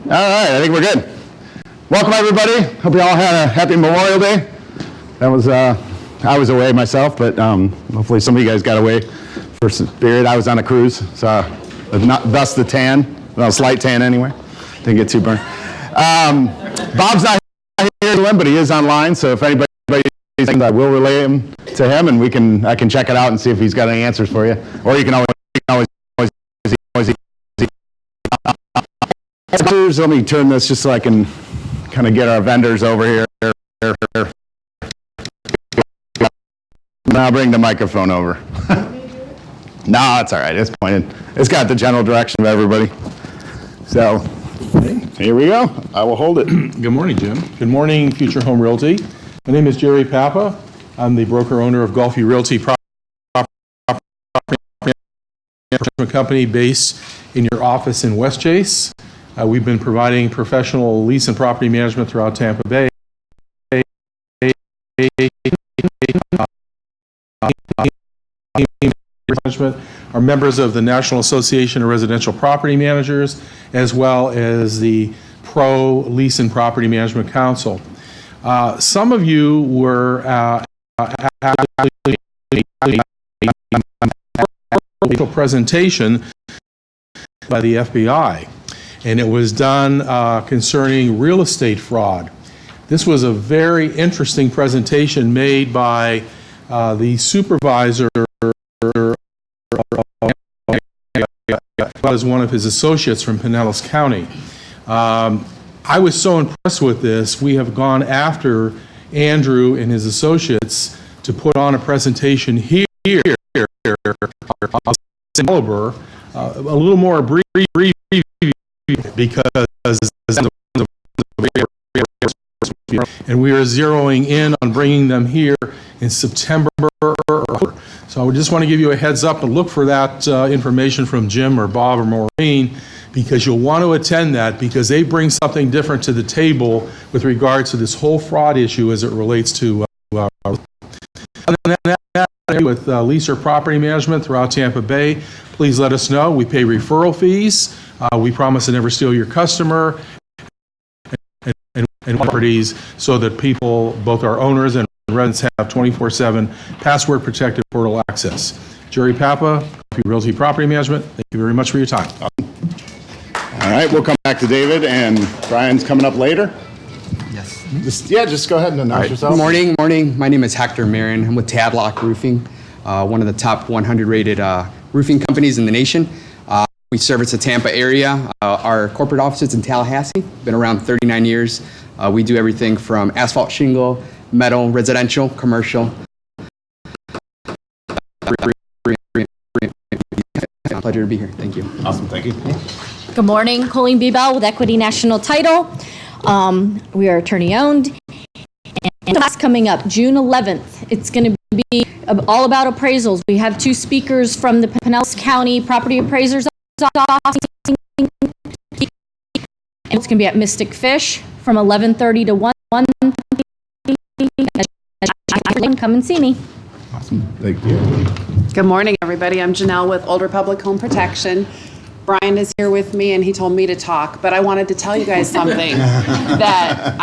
All right, I think we're good. Welcome, everybody. Hope you all had a happy Memorial Day. That was, I was away myself, but hopefully some of you guys got away for Spirit. I was on a cruise, so thus the tan. Well, slight tan anyway. Didn't get too burned. Bob's not here, but he is online, so if anybody, I will relay him to him, and I can check it out and see if he's got any answers for you. Or you can always let me turn this just so I can kind of get our vendors over here. Now bring the microphone over. No, it's all right. It's pointed. It's got the general direction of everybody. So here we go. I will hold it. Good morning, Jim. Good morning, Future Home Realty. My name is Jerry Papa. I'm the broker-owner of Gulfview Realty Property Company based in your office in West Chase. We've been providing professional lease and property management throughout Tampa Bay. Are members of the National Association of Residential Property Managers, as well as the Pro Lease and Property Management Council. Some of you were actually a presentation by the FBI, and it was done concerning real estate fraud. This was a very interesting presentation made by the supervisor as one of his associates from Pinellas County. I was so impressed with this. We have gone after Andrew and his associates to put on a presentation here, a little more brief, because and we are zeroing in on bringing them here in September. So I just want to give you a heads up and look for that information from Jim or Bob or Maureen, because you'll want to attend that, because they bring something different to the table with regards to this whole fraud issue as it relates to with lease or property management throughout Tampa Bay. Please let us know. We pay referral fees. We promise to never steal your customer and properties, so that people, both our owners and residents, have 24/7 password protected portal access. Jerry Papa, Realty Property Management. Thank you very much for your time. All right, we'll come back to David, and Brian's coming up later. Yes. Just go ahead and announce yourself. Good morning. My name is Hector Marion. I'm with Tadlock Roofing, one of the top 100 rated roofing companies in the nation. We service the Tampa area. Our corporate office is in Tallahassee. Been around 39 years. We do everything from asphalt shingle, metal, residential, commercial. Pleasure to be here. Thank you. Awesome. Thank you. Good morning. Colleen Bebel with Equity National Title. We are attorney owned. And class coming up June 11th. It's going to be all about appraisals. We have two speakers from the Pinellas County Property Appraisers Office. And it's going to be at Mystic Fish from 11:30 to 1. Come and see me. Awesome. Thank you. Good morning, everybody. I'm Janelle with Old Republic Home Protection. Brian is here with me, and he told me to talk, but I wanted to tell you guys something that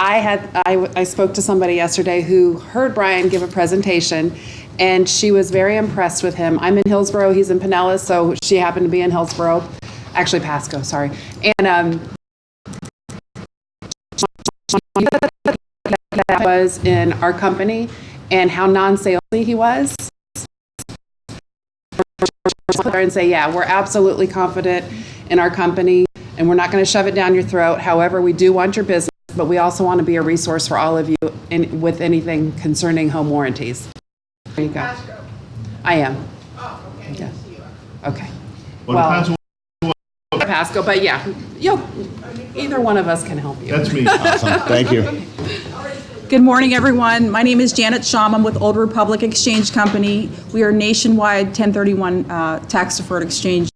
I spoke to somebody yesterday who heard Brian give a presentation, and she was very impressed with him. I'm in Hillsborough, he's in Pinellas, so she happened to be in Hillsborough, actually Pasco, sorry. And that was in our company and how non-salesy he was. And say, yeah, we're absolutely confident in our company, and we're not going to shove it down your throat. However, we do want your business, but we also want to be a resource for all of you with anything concerning home warranties. There you go. I am. Oh, okay. Yeah. Okay. Well, Pasco, but yeah, either one of us can help you. that's me. Awesome. Thank you. Good morning, everyone. My name is Janet Shum. I'm with Old Republic Exchange Company. We are nationwide 1031 tax-deferred exchange.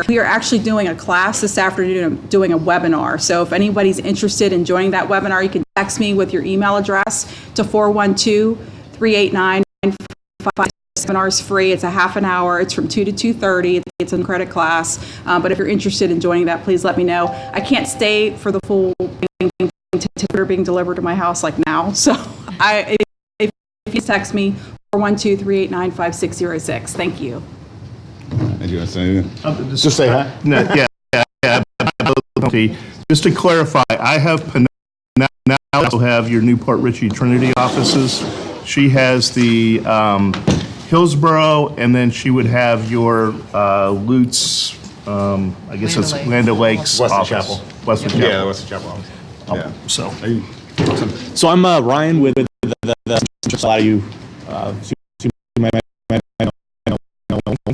We are actually doing a class this afternoon, doing a webinar. So if anybody's interested in joining that webinar, you can text me with your email address to 412-389-5 seminar is free. It's a half an hour. It's from 2 to 2:30. It's a credit class. But if you're interested in joining that, please let me know. I can't stay for the full thing being delivered to my house like now. So if you text me, 412-389-5606. Thank you. Did you want to say anything? Just say hi. No, yeah. Just to clarify, I have now also have your Newport Richey Trinity offices. She has the Hillsborough, and then she would have your Lutz, I guess it's Land O'Lakes Weston office. Chapel. Weston Chapel. Yeah, Weston Chapel office. Yeah. So, So I'm Ryan with the a lot of you want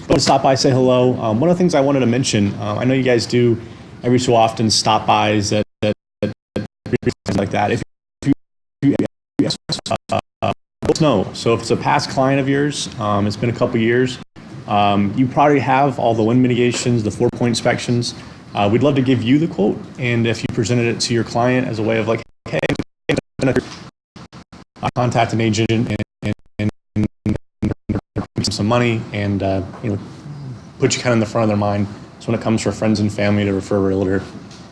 to stop by, say hello. One of the things I wanted to mention, I know you guys do every so often stop bys at things like that. If you let us know. So if it's a past client of yours, it's been a couple years, you probably have all the wind mitigations, the 4-point inspections. We'd love to give you the quote, and if you presented it to your client as a way of like, hey, contact an agent and some money, and put you kind of in the front of their mind. So when it comes for friends and family to refer a realtor,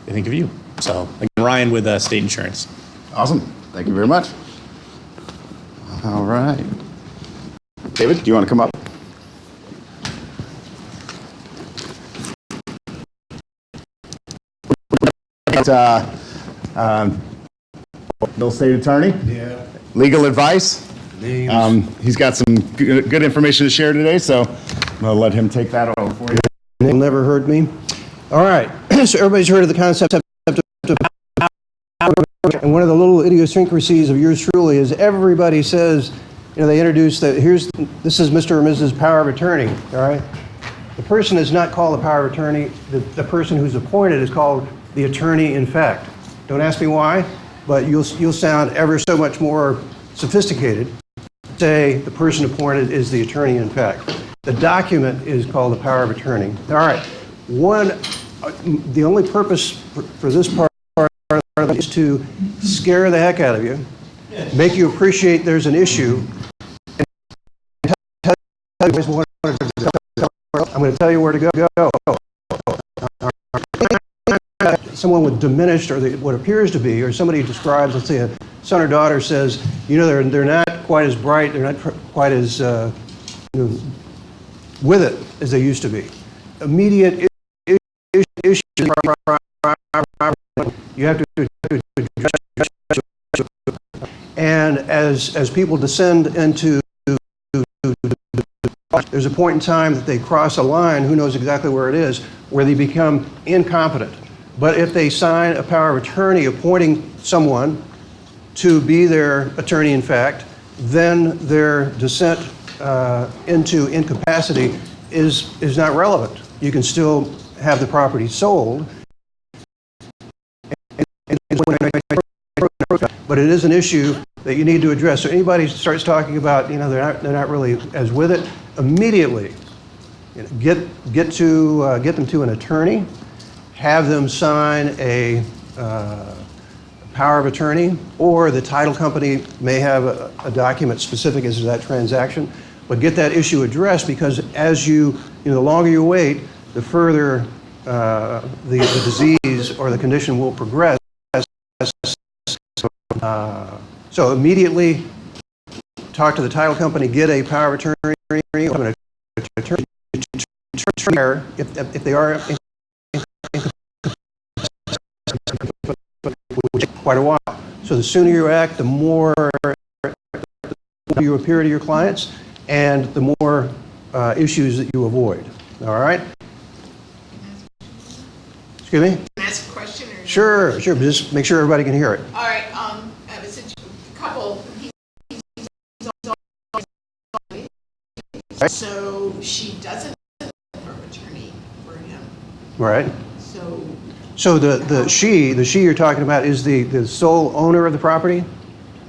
they think of you. So again, Ryan with State Insurance. Awesome. Thank you very much. All right. David, do you want to come up? Bill State Attorney. Yeah. Legal advice. Names. He's got some good information to share today, so I'm going to let him take that over for you. They'll never heard me. All right. So everybody's heard of the concept of power, and one of the little idiosyncrasies of yours truly is everybody says, they introduce that this is Mr. or Mrs. Power of Attorney. All right. The person is not called the power of attorney. The person who's appointed is called the attorney in fact. Don't ask me why, but you'll sound ever so much more sophisticated. Say the person appointed is the attorney in fact. The document is called the power of attorney. All right. The only purpose for this part is to scare the heck out of you, make you appreciate there's an issue, and I'm going to tell you where to go. Someone with diminished, or what appears to be, or somebody describes, let's say a son or daughter says, they're not quite as bright, they're not quite as with it as they used to be. Immediate issues, you have to address, and as people descend into, there's a point in time that they cross a line, who knows exactly where it is, where they become incompetent. But if they sign a power of attorney appointing someone to be their attorney in fact, then their descent into incapacity is not relevant. You can still have the property sold, but it is an issue that you need to address. So anybody starts talking about, they're not really as with it, immediately get them to an attorney, have them sign a power of attorney, or the title company may have a document specific as to that transaction, but get that issue addressed, because as the longer you wait, the further the disease or the condition will progress. So immediately talk to the title company, get a power of attorney, if they are quite a while. So the sooner you act, the more you appear to your clients, and the more issues that you avoid. All right? Excuse me? Can I ask a question? Or Sure. Just make sure everybody can hear it. All right. It's a couple. So she doesn't have an attorney for him. Right. So the she you're talking about is the sole owner of the property?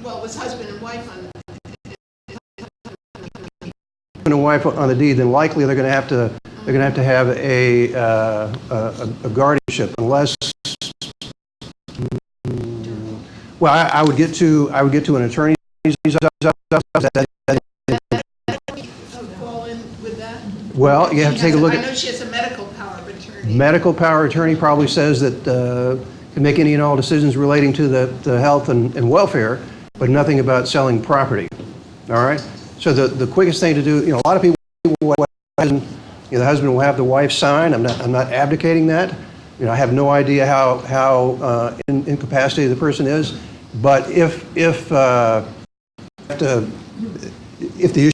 well, it was husband and wife on Husband and wife on the deed, then likely they're going to have to have a guardianship, unless. Well, I would get to an attorney. Well, you have to take a look I at... know she has a medical power of attorney. Medical power of attorney probably says that can make any and all decisions relating to the health and welfare, but nothing about selling property. All right? So the quickest thing to do, a lot of people, the husband will have the wife sign. I'm not abdicating that. I have no idea how incapacitated the person is, but if the issue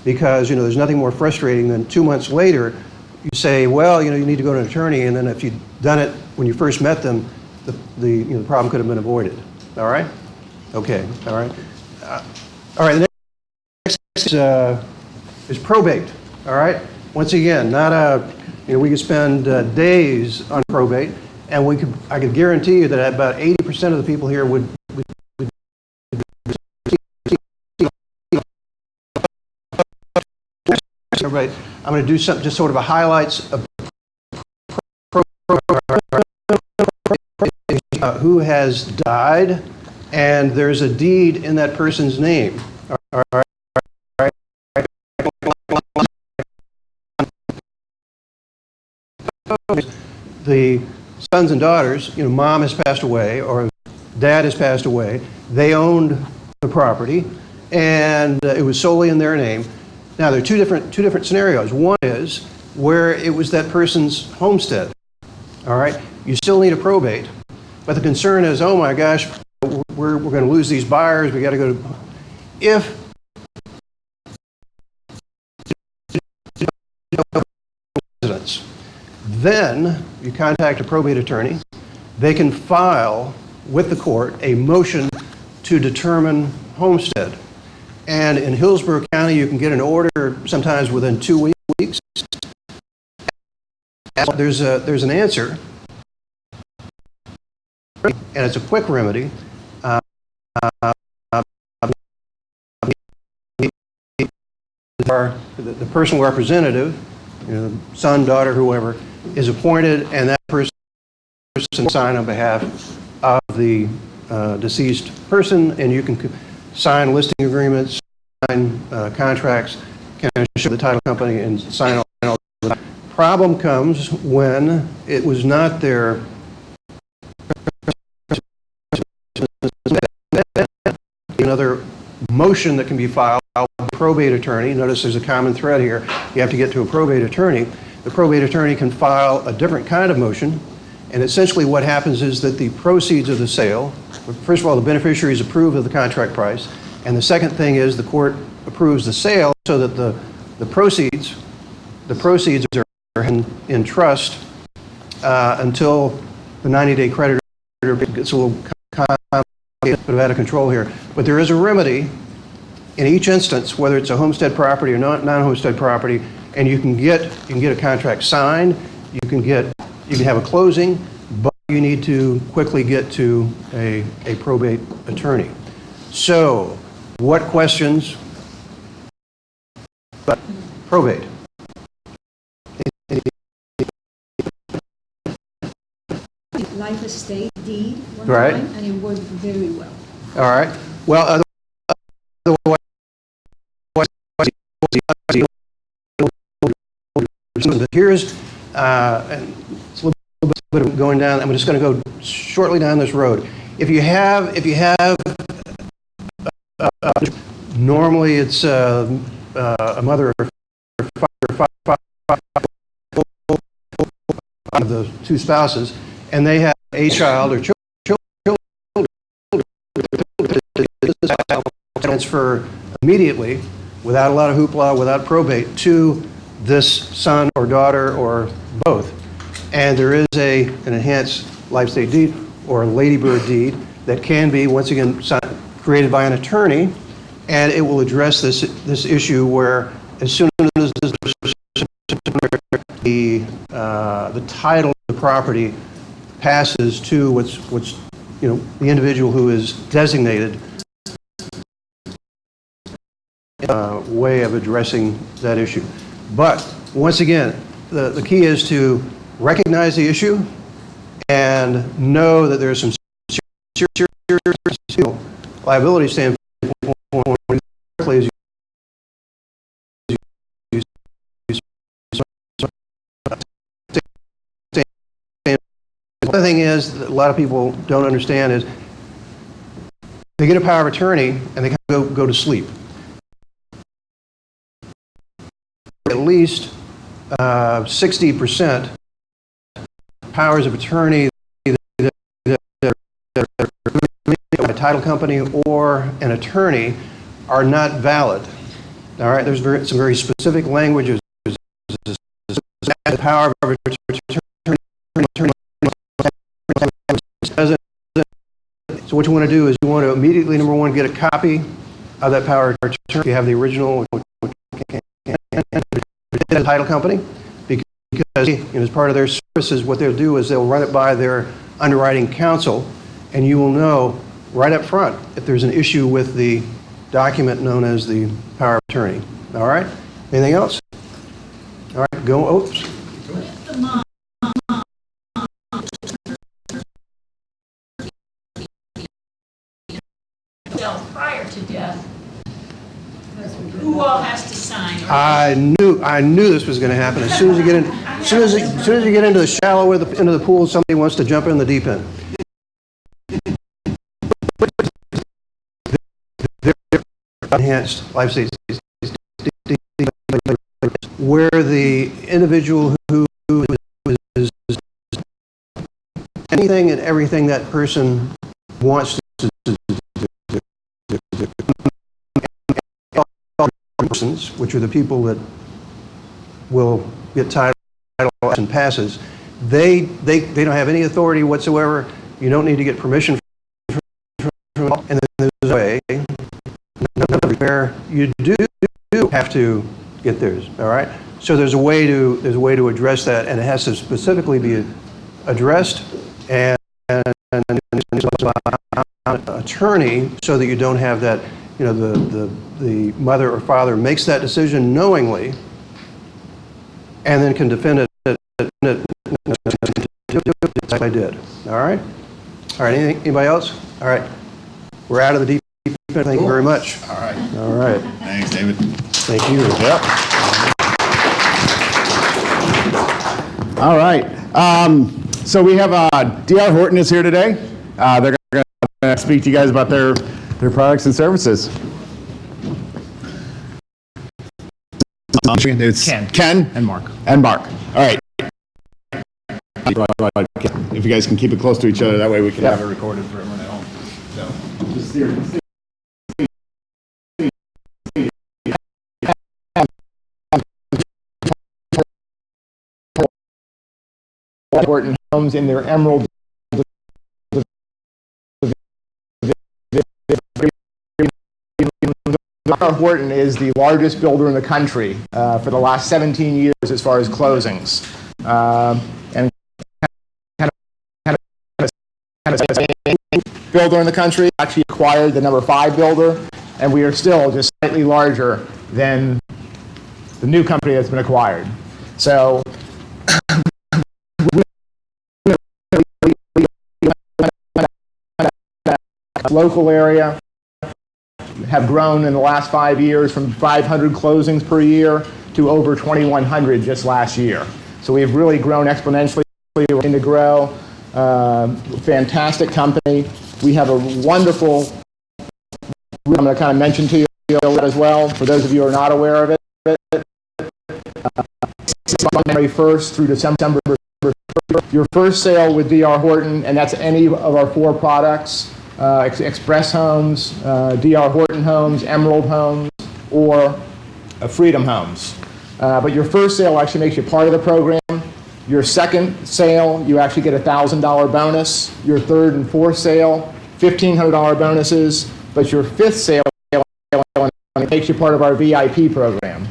because there's nothing more frustrating than 2 months later you say, well, you need to go to an attorney, and then if you'd done it when you first met them, the problem could have been avoided. All right? Okay. All right. All right. The next is probate. All right. Once again, not we could spend days on probate, and I could guarantee you that about 80% of the people here would Right. I'm going to do something, just sort of a highlights of who has died, and there's a deed in that person's name. All right. The sons and daughters, mom has passed away or dad has passed away. They owned the property, and it was solely in their name. Now, there are two different scenarios. One is where it was that person's homestead. All right? You still need a probate, but the concern is, oh my gosh, we're going to lose these buyers. We got to go to... If residents, then you contact a probate attorney. They can file with the court a motion to determine homestead. And in Hillsborough County, you can get an order sometimes within 2 weeks. There's an answer, and it's a quick remedy. The personal representative, son, daughter, whoever, is appointed, and that person sign on behalf of the deceased person, and you can sign listing agreements, sign contracts, can show the title company and sign all that. Problem comes when it was not their another motion that can be filed by a probate attorney. Notice there's a common thread here. You have to get to a probate attorney. The probate attorney can file a different kind of motion, and essentially what happens is that the proceeds of the sale, first of all, the beneficiaries approve of the contract price, and the second thing is the court approves the sale so that the proceeds are in trust until the 90-day creditor gets a little complicated, but out of control here. But there is a remedy in each instance, whether it's a homestead property or non-homestead property, and you can get a contract signed, you can have a closing, but you need to quickly get to a probate attorney. So, what questions? But probate. Life estate deed one Right. time, and it worked very well. All right. Well, here's and it's a little bit of going down. I'm just going to go shortly down this road. If you have normally it's a mother or father of the two spouses, and they have a child or children, transfer immediately, without a lot of hoopla, without probate, to this son or daughter or both. And there is an enhanced life estate deed or a ladybird deed that can be, once again, created by an attorney, and it will address this issue where as soon as the title of the property passes to what's the individual who is designated, way of addressing that issue. But once again, the key is to recognize the issue and know that there's some serious liability standpoint as thing is, that a lot of people don't understand is, they get a power of attorney and they kind of go to sleep. At least 60% powers of attorney that are a title company or an attorney are not valid. All right, there's some very specific languages. The power of attorney. So what you want to do is you want to immediately, number one, get a copy of that power of attorney. If you have the original, the title company, because as part of their services, what they'll do is they'll run it by their underwriting counsel, and you will know right up front if there's an issue with the document known as the power of attorney. All right? Anything else? All right, go. Oops. Prior to death, who all has to sign? I knew this was going to happen. As soon as you get in, as soon as you get into the shallow into the pool, somebody wants to jump in the deep end. Enhanced life safety, where the individual who is anything and everything that person wants to do, persons, which are the people that will get title and passes, they don't have any authority whatsoever. You don't need to get permission from and then there's a way where you do have to get theirs. All right. So there's a way to address that, and it has to specifically be addressed and attorney, so that you don't have that. You know, the mother or father makes that decision knowingly, and then can defend it. I did. All right. All right. Anybody else? All right. We're out of the deep end. Thank you very much. All right. All right. Thanks, David. Thank you. Yep. All right. So we have D.R. Horton is here today. They're going to speak to you guys about their products and services. It's Ken and Mark. And Mark. All right. If you guys can keep it close to each other, that way we can have it recorded for everyone at home. So, just steer. Horton homes in their Emerald. D.R. Horton is the largest builder in the country for the last 17 years as far as closings. And builder in the country, actually acquired the number 5 builder, and we are still just slightly larger than the new company that's been acquired. So local area have grown in the last 5 years from 500 closings per year to over 2,100 just last year. So we've really grown exponentially. We're looking to grow. Fantastic company. We have a wonderful, I'm going to kind of mention to you as well, for those of you who are not aware of it. January 1st through December 1st. Your first sale with D.R. Horton, and that's any of our 4 products, Express Homes, D.R. Horton Homes, Emerald Homes, or Freedom Homes. But your first sale actually makes you part of the program. Your second sale, you actually get a $1,000 bonus. Your third and fourth sale, $1,500 bonuses. But your fifth sale makes you part of our VIP program.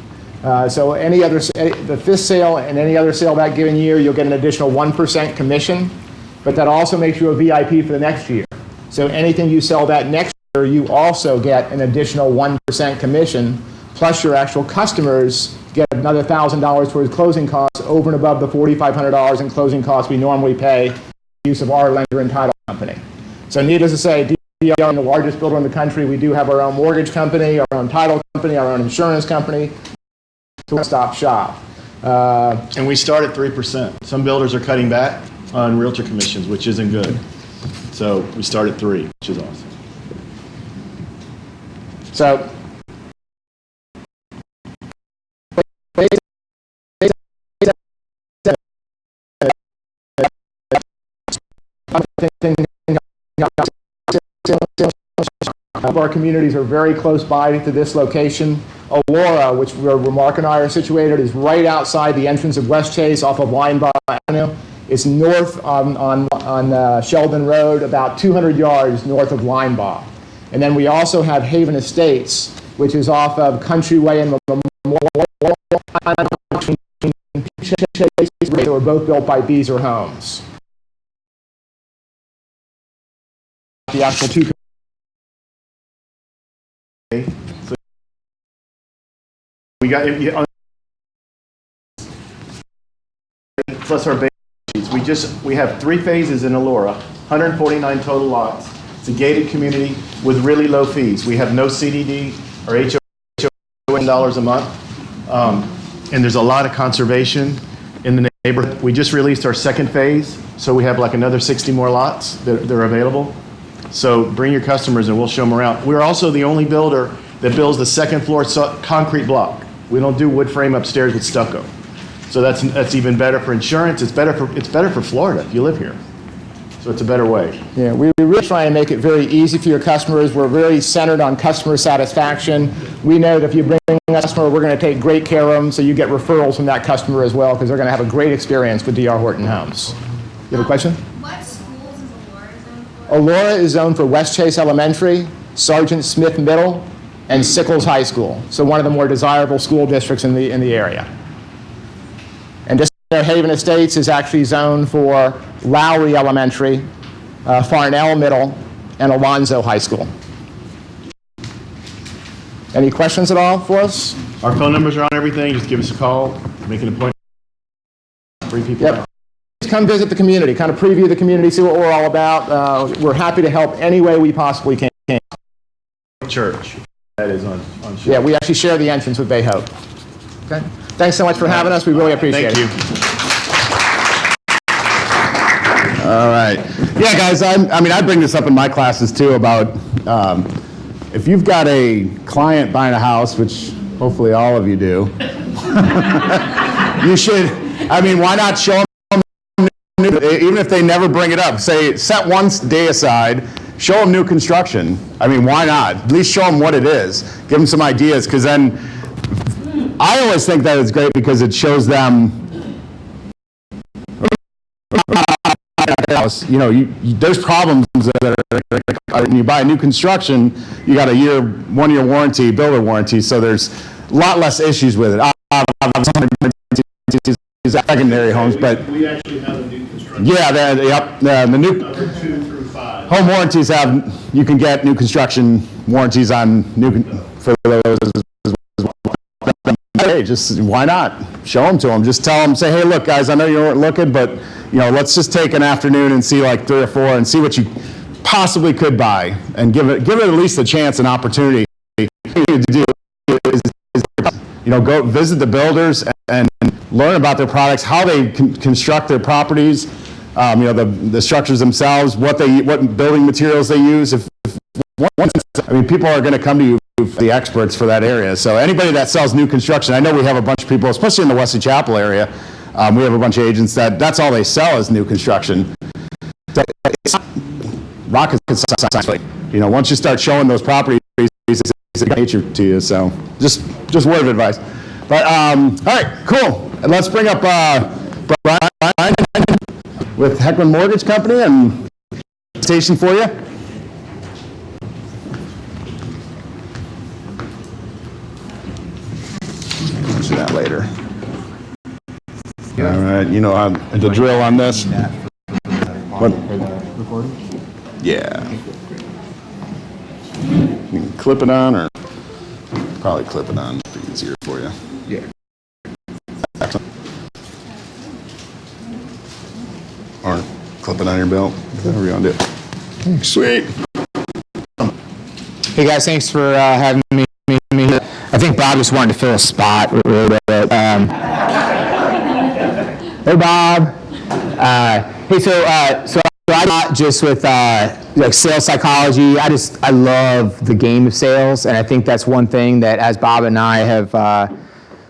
So the fifth sale and any other sale that given year, you'll get an additional 1% commission. But that also makes you a VIP for the next year. So anything you sell that next year, you also get an additional 1% commission, plus your actual customers get another $1,000 towards closing costs over and above the $4,500 in closing costs we normally pay for the use of our lender and title company. So needless to say, D.R. is the largest builder in the country. We do have our own mortgage company, our own title company, our own insurance company. One-stop shop. And we start at 3%. Some builders are cutting back. on realtor commissions, which isn't good. So we start at 3, which is awesome. So of our communities are very close by to this location. Aurora, which where Mark and I are situated, is right outside the entrance of West Chase off of Linebaugh Avenue. It's north on Sheldon Road, about 200 yards north of Linebaugh. And then we also have Haven Estates, which is off of Countryway and Memorial. They were both built by Beazer Homes. The actual two. So we got plus our base sheets. We have 3 phases in Elora, 149 total lots. It's a gated community with really low fees. We have no CDD or HOA $1 a month, and there's a lot of conservation in the neighborhood. We just released our 2nd phase, so we have like another 60 more lots that are available. So bring your customers and we'll show them around. We're also the only builder that builds the 2nd floor concrete block. We don't do wood frame upstairs with stucco. So that's even better for insurance. It's better for Florida if you live here. So it's a better way. Yeah, we really try and make it very easy for your customers. We're very centered on customer satisfaction. We know that if you bring a customer, we're going to take great care of them, so you get referrals from that customer as well, because they're going to have a great experience with D.R. Horton Homes. You have a question? What schools is Elora zoned for? Elora is zoned for West Chase Elementary, Sergeant Smith Middle, and Sickles High School. So one of the more desirable school districts in the area. And just Haven Estates is actually zoned for Lowry Elementary, Farnell Middle, and Alonzo High School. Any questions at all for us? Our phone numbers are on everything. Just give us a call, make an appointment, bring people out. Just come visit the community, kind of preview the community, see what we're all about. We're happy to help any way we possibly can. Church, that is on Yeah, we actually share the entrance with Bay Hope. Okay. Thanks so much for having us. We really appreciate it. Thank you. All right. Yeah, guys, I bring this up in my classes too about if you've got a client buying a house, which hopefully all of you do, you should, why not show them, even if they never bring it up, say, set one day aside, show them new construction. Why not? At least show them what it is. Give them some ideas, because then I always think that it's great because it shows them, there's problems that are, when you buy new construction, you got a 1-year warranty, builder warranty, so there's a lot less issues with it. Secondary homes, but We actually have a new construction. yeah, the new Number 2 through 5. home warranties you can get new construction warranties on for those as well. Hey, just why not show them to them? Just tell them, say, hey, look, guys, I know you weren't looking, but let's just take an afternoon and see like 3 or 4 and see what you possibly could buy, and give it at least a chance, an opportunity. What you need to do is go visit the builders and learn about their products, how they construct their properties, the structures themselves, what building materials they use. People are going to come to you, the experts for that area. So anybody that sells new construction, I know we have a bunch of people, especially in the Wesley Chapel area. We have a bunch of agents that's all they sell is new construction. So it's not rocket science. Once you start showing those properties, it's nature to you. So just word of advice. But all right, cool. And let's bring up Brian with Heckman Mortgage Company and station for you. We'll do that later. All right, the drill on this. What? Yeah. You can clip it on, or probably clip it on. It'd be easier for you. Yeah. Or clip it on your belt. Whatever you want to do. Sweet. Hey guys, thanks for having me. I think Bob just wanted to fill a spot really bit. Hey Bob. Hey, so I got just with like sales psychology. I love the game of sales, and I think that's one thing that as Bob and I have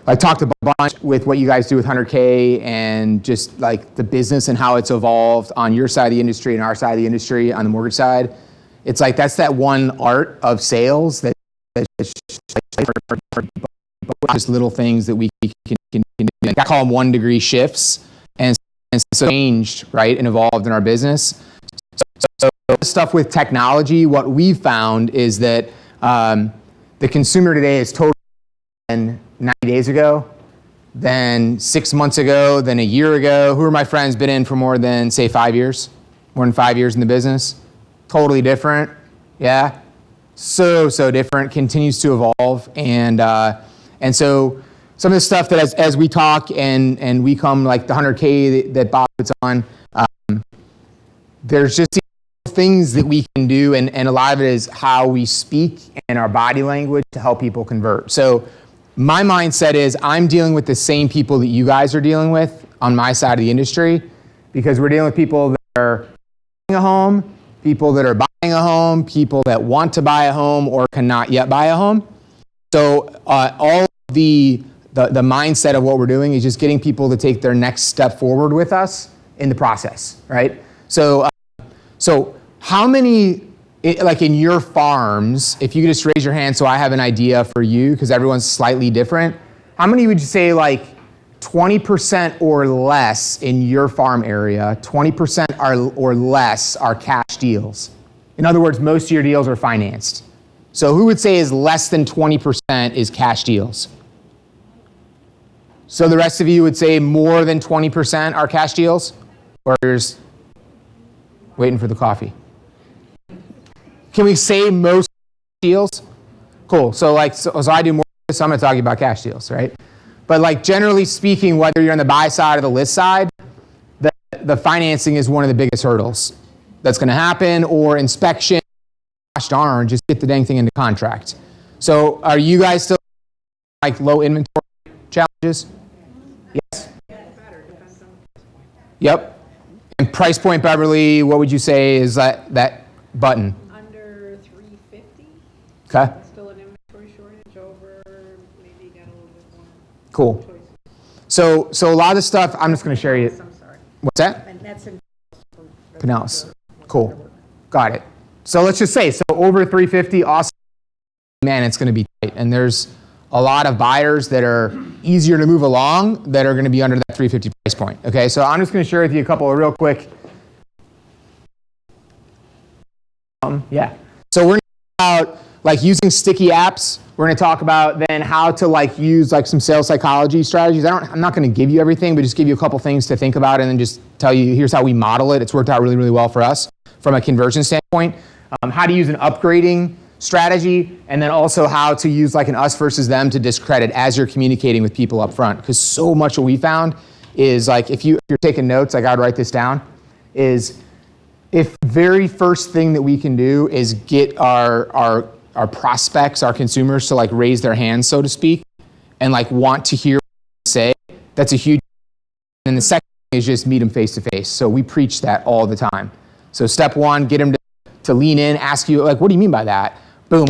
like talked a bunch with what you guys do with 100K and just like the business and how it's evolved on your side of the industry and our side of the industry on the mortgage side. It's like that's that one art of sales that's just little things that we can do. I call them 1 degree shifts, and so changed, right, and evolved in our business. So stuff with technology, what we've found is that the consumer today is totally different than 90 days ago, than 6 months ago, than a year ago. Who are my friends been in for more than, say, 5 years? More than 5 years in the business? Totally different, yeah? So different, continues to evolve. And so some of the stuff that as we talk and we come like the 100K that Bob puts on, there's just things that we can do, and a lot of it is how we speak and our body language to help people convert. So my mindset is I'm dealing with the same people that you guys are dealing with on my side of the industry, because we're dealing with people that are buying a home, people that are buying a home, people that want to buy a home or cannot yet buy a home. So all the mindset of what we're doing is just getting people to take their next step forward with us in the process, right? So how many, like in your farms, if you could just raise your hand so I have an idea for you, because everyone's slightly different, how many would you say like 20% or less in your farm area, 20% or less are cash deals? In other words, most of your deals are financed. So who would say is less than 20% is cash deals? So the rest of you would say more than 20% are cash deals? Or you're just waiting for the coffee? Can we say most deals? Cool. So I do more, so I'm going to talk about cash deals, right? But like generally speaking, whether you're on the buy side or the list side, the financing is one of the biggest hurdles that's going to happen, or inspection. Gosh darn, just get the dang thing into contract. So are you guys still like low inventory challenges? Yes. Yep. And price point Beverly, what would you say is that button? Under 350. Okay. Still an inventory shortage. Over, maybe got a little bit more. Cool. So a lot of the stuff, I'm just going to share you. I'm sorry. What's that? And that's in Pinellas. Cool. Got it. So let's just say, so over 350, awesome. Man, it's going to be tight. And there's a lot of buyers that are easier to move along that are going to be under that 350 price point. Okay, so I'm just going to share with you a couple of real quick. Yeah. So we're going to talk about like using sticky apps. We're going to talk about then how to like use like some sales psychology strategies. I'm not going to give you everything, but just give you a couple things to think about and then just tell you here's how we model it. It's worked out really, really well for us from a conversion standpoint. How to use an upgrading strategy, and then also how to use like an us versus them to discredit as you're communicating with people up front. Because so much what we found is like if you're taking notes, like I'd write this down, is if very first thing that we can do is get our prospects, our consumers to like raise their hands, so to speak, and like want to hear what we say, that's a huge. And the second thing is just meet them face to face. So we preach that all the time. So step one, get them to lean in, ask you like, what do you mean by that? Boom.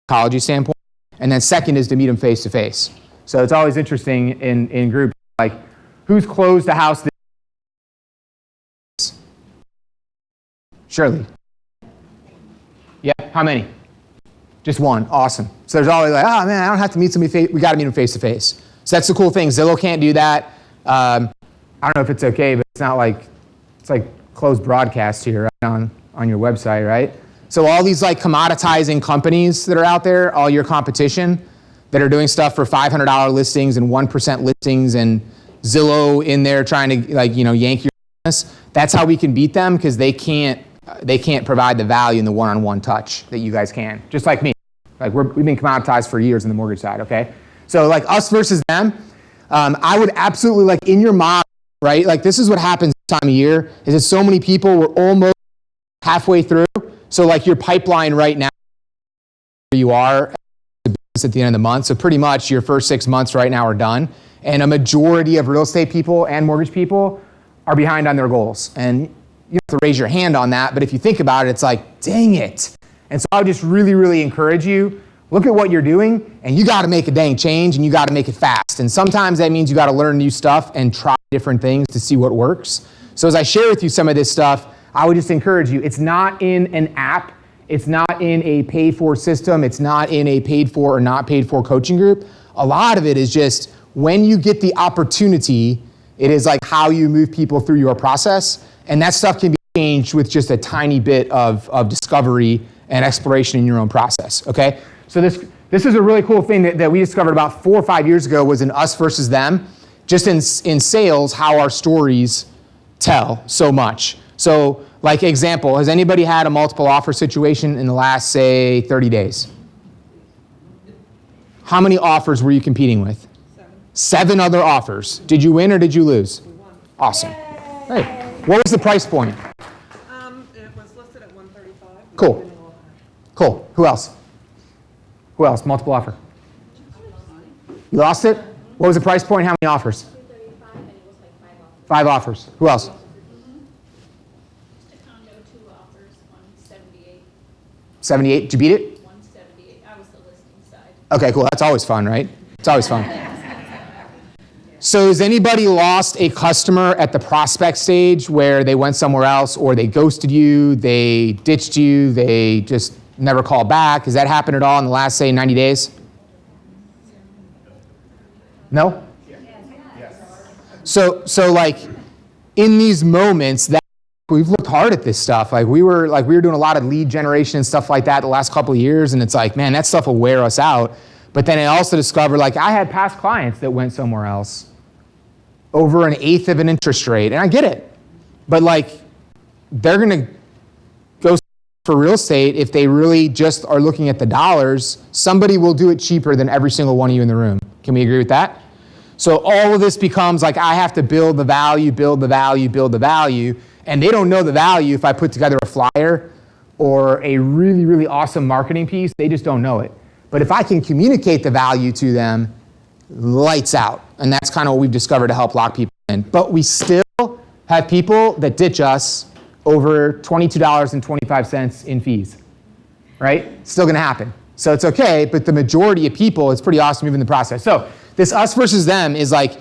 Psychology standpoint. And then second is to meet them face to face. So it's always interesting in groups, like who's closed the house this? Shirley. Yeah, how many? Just one, awesome. So there's always like, oh man, I don't have to meet somebody, we gotta meet them face to face. So that's the cool thing, Zillow can't do that. I don't know if it's okay, but it's not like, it's like closed broadcast here right on your website, right? So all these like commoditizing companies that are out there, all your competition that are doing stuff for $500 listings and 1% listings and Zillow in there trying to like, yank your business, that's how we can beat them, because they can't provide the value in the one-on-one touch that you guys can, just like me. Like we've been commoditized for years on the mortgage side, okay? So like us versus them, I would absolutely like in your model, right? Like this is what happens this time of year, is that so many people were almost halfway through. So like your pipeline right now, where you are at the end of the month. So pretty much your first 6 months right now are done. And a majority of real estate people and mortgage people are behind on their goals. And you don't have to raise your hand on that, but if you think about it, it's like, dang it. And so I would just really, really encourage you, look at what you're doing, and you got to make a dang change, and you got to make it fast. And sometimes that means you got to learn new stuff and try different things to see what works. So as I share with you some of this stuff, I would just encourage you, it's not in an app, it's not in a paid-for system, it's not in a paid-for or not paid-for coaching group. A lot of it is just when you get the opportunity, it is like how you move people through your process, and that stuff can be changed with just a tiny bit of discovery and exploration in your own process, okay? So this is a really cool thing that we discovered about 4 or 5 years ago, was in us versus them, just in sales, how our stories tell so much. So like example, has anybody had a multiple offer situation in the last, say, 30 days? How many offers were you competing with? 7 other offers. Did you win or did you lose? We won. Awesome. Hey, what was the price point? It was listed at 135. Cool. Cool. Who else? Who else? Multiple offer. You lost it? What was the price point? How many offers? 235, and it was like 5 offers. 5 offers. Who else? Just a condo, 2 offers, 178. 78. Did you beat it? 178. I was the listing side. Okay, cool. That's always fun, right? It's always fun. So has anybody lost a customer at the prospect stage where they went somewhere else, or they ghosted you, they ditched you, they just never called back? Has that happened at all in the last, say, 90 days? No? So like in these moments that we've looked hard at this stuff, like we were doing a lot of lead generation and stuff like that the last couple of years, and it's like, man, that stuff will wear us out. But then I also discovered, like, I had past clients that went somewhere else over 1/8 of an interest rate, and I get it. But like, they're gonna go for real estate if they really just are looking at the dollars. Somebody will do it cheaper than every single one of you in the room. Can we agree with that? So all of this becomes like, I have to build the value, build the value, build the value, and they don't know the value if I put together a flyer or a really, really awesome marketing piece. They just don't know it. But if I can communicate the value to them, lights out. And that's kind of what we've discovered to help lock people in. But we still have people that ditch us over $22.25 in fees, right? Still gonna happen. So it's okay, but the majority of people, it's pretty awesome moving the process. So this us versus them is like,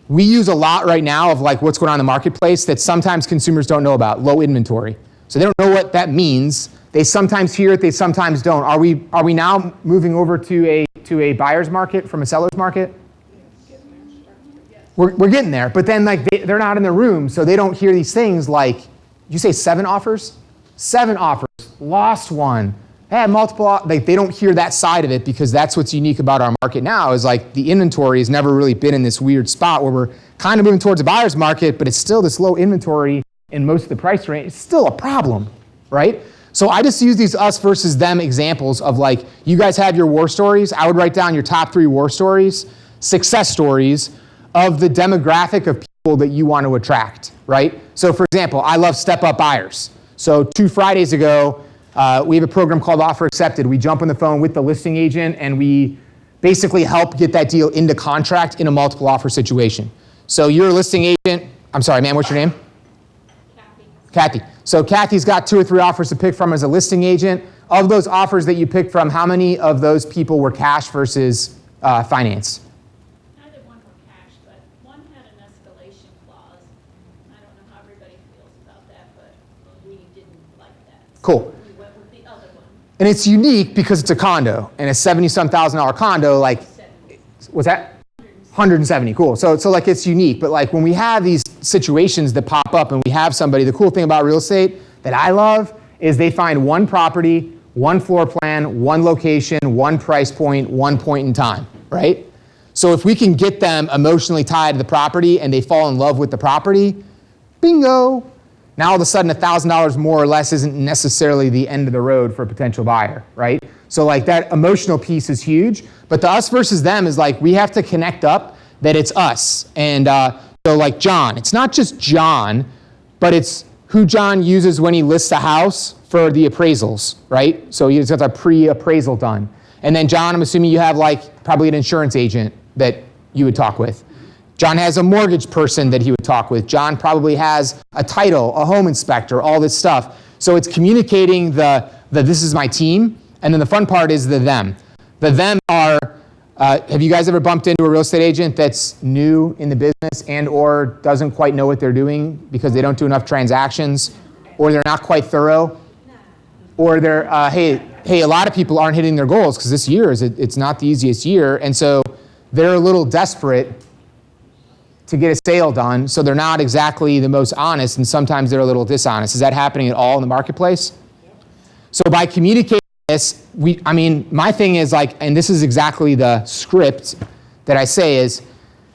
we use a lot right now of like what's going on in the marketplace that sometimes consumers don't know about, low inventory. So they don't know what that means. They sometimes hear it, they sometimes don't. Are we now moving over to a buyer's market from a seller's market? We're getting there, but then like they're not in the room, so they don't hear these things like, you say 7 offers? 7 offers, lost one. They had multiple, like they don't hear that side of it, because that's what's unique about our market now is like the inventory has never really been in this weird spot where we're kind of moving towards a buyer's market, but it's still this low inventory in most of the price range. It's still a problem, right? So I just use these us versus them examples of like, you guys have your war stories. I would write down your top 3 war stories, success stories of the demographic of people that you want to attract, right? So for example, I love step-up buyers. So 2 Fridays ago, we have a program called Offer Accepted. We jump on the phone with the listing agent and we basically help get that deal into contract in a multiple offer situation. So you're a listing agent. I'm sorry, ma'am, what's your name? Kathy. So Kathy's got 2 or 3 offers to pick from as a listing agent. Of those offers that you picked from, how many of those people were cash versus finance? Neither one were cash, but one had an escalation clause. I don't know how everybody feels about that, but we didn't like that. Cool. We went with the other one. And it's unique because it's a condo, and a $70-some thousand condo, like, what's that? 170, cool. So like it's unique, but like when we have these situations that pop up and we have somebody, the cool thing about real estate that I love is they find one property, one floor plan, one location, one price point, one point in time, right? So if we can get them emotionally tied to the property and they fall in love with the property, bingo. Now all of a sudden $1,000 more or less isn't necessarily the end of the road for a potential buyer, right? So like that emotional piece is huge, but the us versus them is like we have to connect up that it's us. And so like John, it's not just John, but it's who John uses when he lists a house for the appraisals, right? So he's got a pre-appraisal done. And then John, I'm assuming you have like probably an insurance agent that you would talk with. John has a mortgage person that he would talk with. John probably has a title, a home inspector, all this stuff. So it's communicating the this is my team, and then the fun part is the them. The them are, have you guys ever bumped into a real estate agent that's new in the business and or doesn't quite know what they're doing because they don't do enough transactions, or they're not quite thorough, or they're, hey, a lot of people aren't hitting their goals because this year it's not the easiest year, and so they're a little desperate to get a sale done, so they're not exactly the most honest, and sometimes they're a little dishonest. Is that happening at all in the marketplace? So by communicating this, my thing is like, and this is exactly the script that I say is,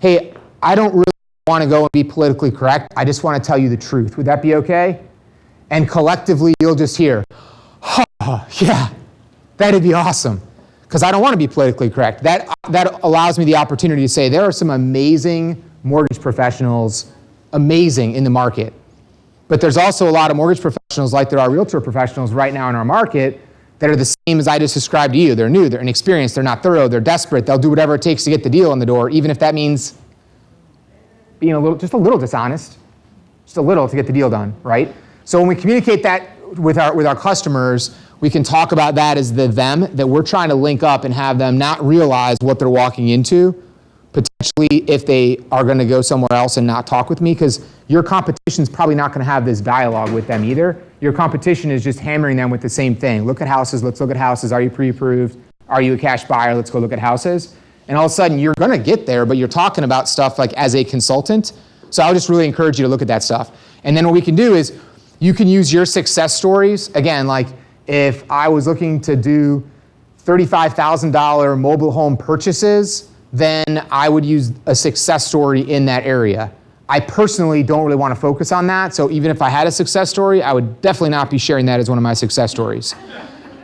hey, I don't really want to go and be politically correct. I just want to tell you the truth. Would that be okay? And collectively, you'll just hear, oh, yeah, that'd be awesome. Because I don't want to be politically correct. That allows me the opportunity to say there are some amazing mortgage professionals, amazing in the market. But there's also a lot of mortgage professionals like there are realtor professionals right now in our market that are the same as I just described to you. They're new, they're inexperienced, they're not thorough, they're desperate, they'll do whatever it takes to get the deal in the door, even if that means being just a little dishonest, just a little to get the deal done, right? So when we communicate that with our customers, we can talk about that as the them that we're trying to link up and have them not realize what they're walking into, potentially if they are going to go somewhere else and not talk with me, because your competition is probably not going to have this dialogue with them either. Your competition is just hammering them with the same thing. Look at houses, let's look at houses. Are you pre-approved? Are you a cash buyer? Let's go look at houses. And all of a sudden you're going to get there, but you're talking about stuff like as a consultant. So I would just really encourage you to look at that stuff. And then what we can do is you can use your success stories. Again, like if I was looking to do $35,000 mobile home purchases, then I would use a success story in that area. I personally don't really want to focus on that, so even if I had a success story, I would definitely not be sharing that as one of my success stories.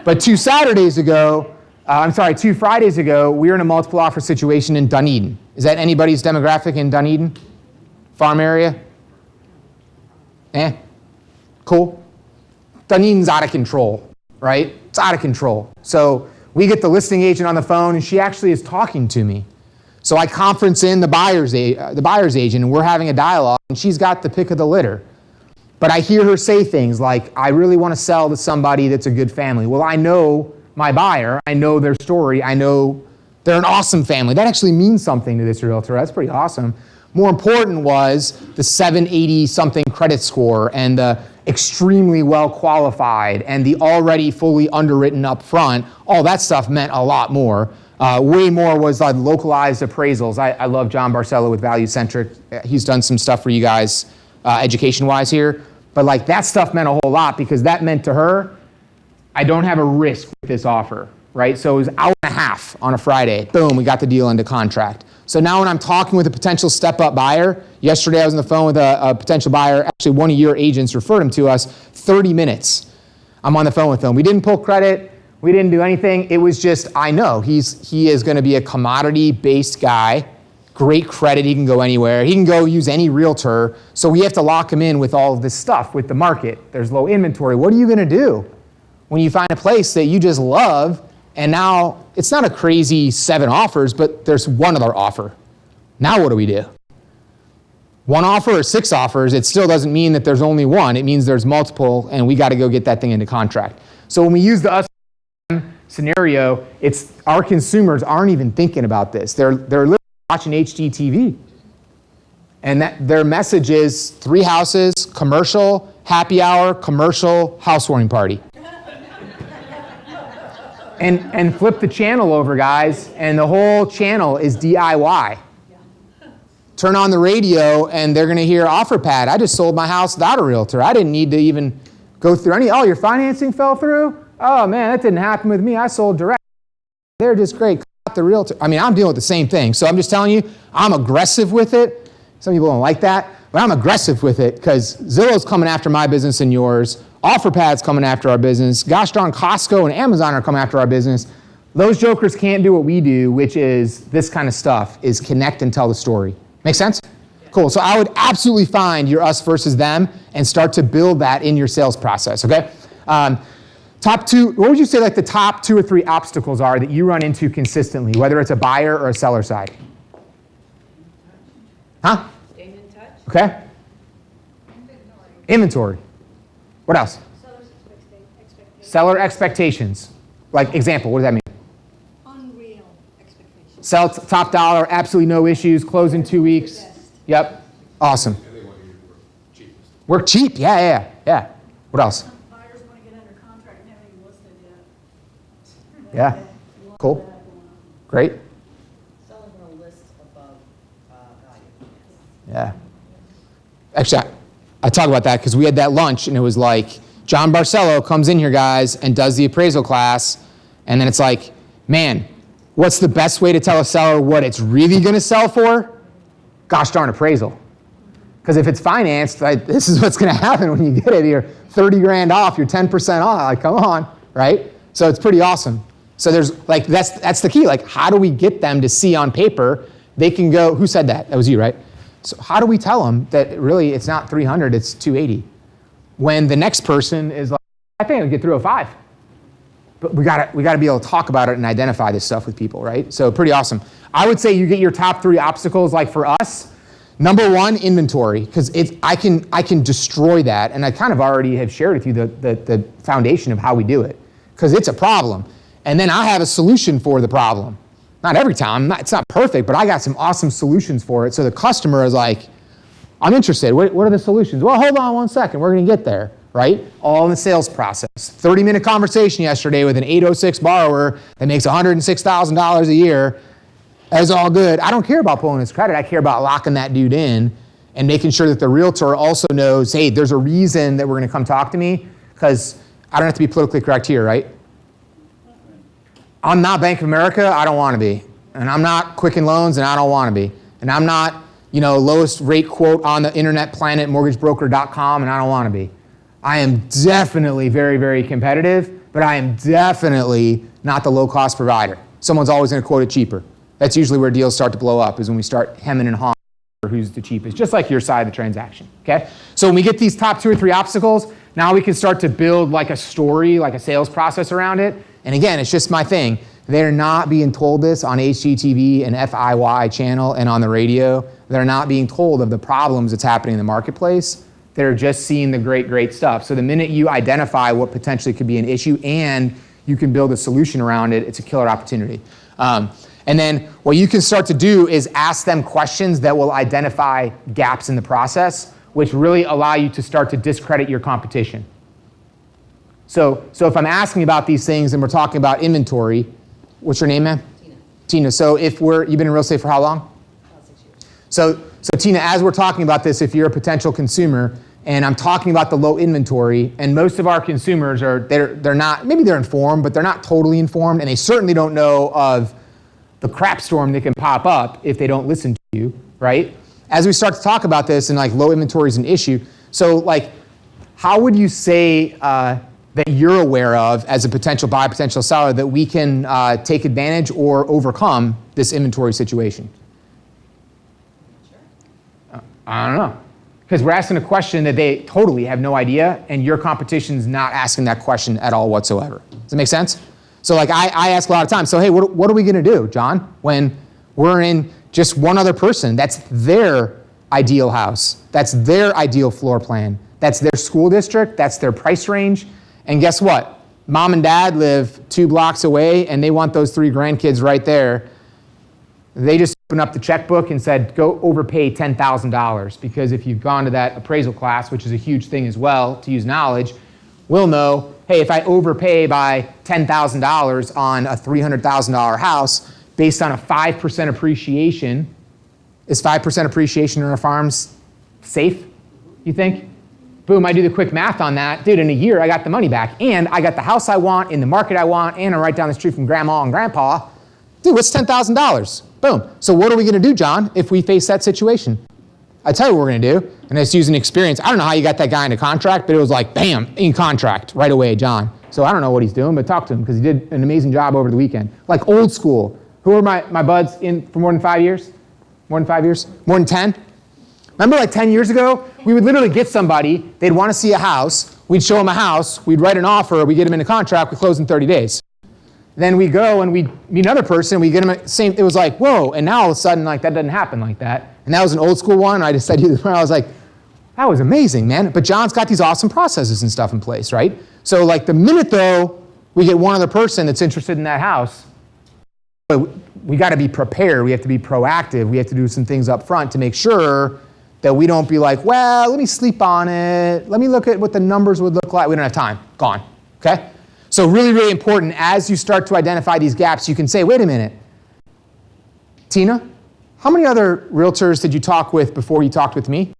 But 2 Fridays ago, we were in a multiple offer situation in Dunedin. Is that anybody's demographic in Dunedin? Farm area? Cool. Dunedin's out of control, right? It's out of control. So we get the listing agent on the phone, and she actually is talking to me. So I conference in the buyer's agent, and we're having a dialogue, and she's got the pick of the litter. But I hear her say things like, I really want to sell to somebody that's a good family. Well, I know my buyer. I know their story. I know they're an awesome family. That actually means something to this realtor. That's pretty awesome. More important was the 780-something credit score and the extremely well qualified and the already fully underwritten up front. All that stuff meant a lot more. Way more was like localized appraisals. I love John Barcelo with Value Centric. He's done some stuff for you guys education-wise here. But like that stuff meant a whole lot because that meant to her, I don't have a risk with this offer, right? So it was an hour and a half on a Friday. Boom, we got the deal into contract. So now when I'm talking with a potential step-up buyer, yesterday I was on the phone with a potential buyer, actually one of your agents referred him to us, 30 minutes. I'm on the phone with him. We didn't pull credit. We didn't do anything. It was just, I know he is going to be a commodity-based guy, great credit. He can go anywhere. He can go use any realtor. So we have to lock him in with all of this stuff with the market. There's low inventory. What are you going to do when you find a place that you just love and now it's not a crazy 7 offers, but there's one other offer? Now what do we do? 1 offer or 6 offers, it still doesn't mean that there's only one. It means there's multiple, and we got to go get that thing into contract. So when we use the us scenario, it's our consumers aren't even thinking about this. They're literally watching HGTV. And their message is 3 houses, commercial, happy hour, commercial, housewarming party. And flip the channel over, guys, and the whole channel is DIY. Turn on the radio, and they're going to hear OfferPad. I just sold my house without a realtor. I didn't need to even go through any. Oh, your financing fell through? Oh, man, that didn't happen with me. I sold direct. They're just great. The realtor. I mean, I'm dealing with the same thing. So I'm just telling you, I'm aggressive with it. Some people don't like that, but I'm aggressive with it because Zillow's coming after my business and yours. OfferPad's coming after our business. Gosh darn, Costco and Amazon are coming after our business. Those jokers can't do what we do, which is this kind of stuff, is connect and tell the story. Make sense? Cool. So I would absolutely find your us versus them and start to build that in your sales process, okay? Top 2, what would you say like the top 2 or 3 obstacles are that you run into consistently, whether it's a buyer or a seller side? Huh? Staying in touch. Okay. Inventory. What else? Seller expectations. Like example, what does that mean? Unreal expectations. Sell top dollar, absolutely no issues, close in 2 weeks. Yep. Awesome. Work cheap. Yeah. What else? Buyers want to get under contract and haven't even listed yet. Yeah. Cool. Great. Selling on a list above value. Yeah. Actually, I talk about that because we had that lunch and it was like, John Barcelo comes in here, guys, and does the appraisal class. And then it's like, man, what's the best way to tell a seller what it's really going to sell for? Gosh darn appraisal. Because if it's financed, this is what's going to happen when you get it. You're 30 grand off, you're 10% off. Like, come on, right? So it's pretty awesome. So there's like, that's the key. Like, how do we get them to see on paper? They can go, who said that? That was you, right? So how do we tell them that really it's not 300, it's 280? When the next person is like, I think I'll get 305. But we gotta be able to talk about it and identify this stuff with people, right? So pretty awesome. I would say you get your top 3 obstacles, like for us. Number 1, inventory, because I can destroy that, and I kind of already have shared with you the foundation of how we do it, because it's a problem. And then I have a solution for the problem. Not every time, it's not perfect, but I got some awesome solutions for it. So the customer is like, I'm interested. What are the solutions? Well, hold on 1 second. We're going to get there, right? All in the sales process. 30-minute conversation yesterday with an 806 borrower that makes $106,000 a year. That's all good. I don't care about pulling his credit. I care about locking that dude in and making sure that the realtor also knows, hey, there's a reason that we're going to come talk to me, because I don't have to be politically correct here, right? I'm not Bank of America. I don't want to be. And I'm not Quicken Loans, and I don't want to be. And I'm not, lowest rate quote on the internet planet, mortgagebroker.com, and I don't want to be. I am definitely very, very competitive, but I am definitely not the low-cost provider. Someone's always going to quote it cheaper. That's usually where deals start to blow up, is when we start hemming and hawing for who's the cheapest, just like your side of the transaction, okay? So when we get these top 2 or 3 obstacles, now we can start to build like a story, like a sales process around it. And again, it's just my thing. They're not being told this on HGTV and FIY channel and on the radio. They're not being told of the problems that's happening in the marketplace. They're just seeing the great, great stuff. So the minute you identify what potentially could be an issue and you can build a solution around it, it's a killer opportunity. And then what you can start to do is ask them questions that will identify gaps in the process, which really allow you to start to discredit your competition. So if I'm asking about these things and we're talking about inventory, what's your name, ma'am? Tina. So you've been in real estate for how long? About 6 years. So Tina, as we're talking about this, if you're a potential consumer, and I'm talking about the low inventory, and most of our consumers they're not, maybe they're informed, but they're not totally informed, and they certainly don't know of the crap storm that can pop up if they don't listen to you, right? As we start to talk about this, and like low inventory is an issue, so like, how would you say that you're aware of as a potential buyer, potential seller, that we can take advantage or overcome this inventory situation? I don't know. Because we're asking a question that they totally have no idea, and your competition's not asking that question at all whatsoever. Does that make sense? So like I ask a lot of times, so hey, what are we gonna do, John, when we're in just one other person? That's their ideal house. That's their ideal floor plan. That's their school district. That's their price range. And guess what? Mom and dad live 2 blocks away, and they want those 3 grandkids right there. They just opened up the checkbook and said, go overpay $10,000, because if you've gone to that appraisal class, which is a huge thing as well, to use knowledge, we'll know, hey, if I overpay by $10,000 on a $300,000 house based on a 5% appreciation, is 5% appreciation in our farms safe, you think? Boom, I do the quick math on that. Dude, in a year, I got the money back, and I got the house I want in the market I want, and I'm right down the street from grandma and grandpa. Dude, what's $10,000? Boom. So what are we gonna do, John, if we face that situation? I tell you what we're gonna do, and it's using experience. I don't know how you got that guy into contract, but it was like, bam, in contract right away, John. So I don't know what he's doing, but talk to him, because he did an amazing job over the weekend. Like old school. Who are my buds in for more than 5 years? More than 5 years? More than 10? Remember like 10 years ago, we would literally get somebody, they'd want to see a house, we'd show them a house, we'd write an offer, we'd get them into contract, we close in 30 days. Then we go and we meet another person, we get them, it was like, whoa, and now all of a sudden like that doesn't happen like that. And that was an old school one. I just said to you, I was like, that was amazing, man. But John's got these awesome processes and stuff in place, right? So like the minute though, we get one other person that's interested in that house, we got to be prepared. We have to be proactive. We have to do some things up front to make sure that we don't be like, well, let me sleep on it. Let me look at what the numbers would look like. We don't have time. Gone. Okay? So really, really important, as you start to identify these gaps, you can say, wait a minute, Tina, how many other realtors did you talk with before you talked with me?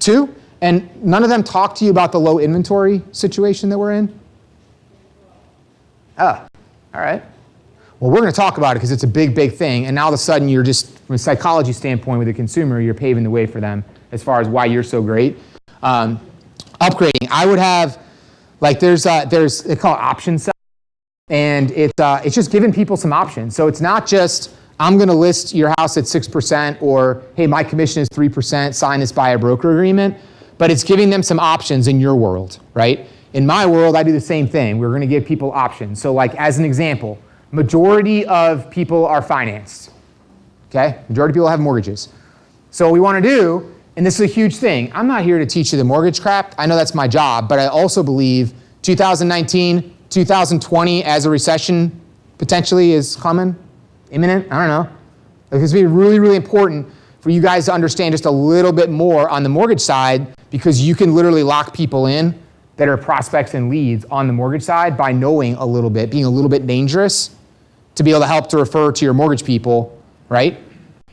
2? And none of them talked to you about the low inventory situation that we're in? Oh, all right. Well, we're going to talk about it because it's a big, big thing. And now all of a sudden, you're just, from a psychology standpoint with the consumer, you're paving the way for them as far as why you're so great. Upgrading. I would have, like, they call it option sell. And it's just giving people some options. So it's not just, I'm going to list your house at 6%, or, hey, my commission is 3%, sign this by a broker agreement. But it's giving them some options in your world, right? In my world, I do the same thing. We're going to give people options. So like, as an example, majority of people are financed, okay? Majority of people have mortgages. So what we want to do, and this is a huge thing, I'm not here to teach you the mortgage crap. I know that's my job, but I also believe 2019, 2020 as a recession potentially is coming, imminent, I don't know. It's going to be really, really important for you guys to understand just a little bit more on the mortgage side, because you can literally lock people in that are prospects and leads on the mortgage side by knowing a little bit, being a little bit dangerous to be able to help to refer to your mortgage people, right?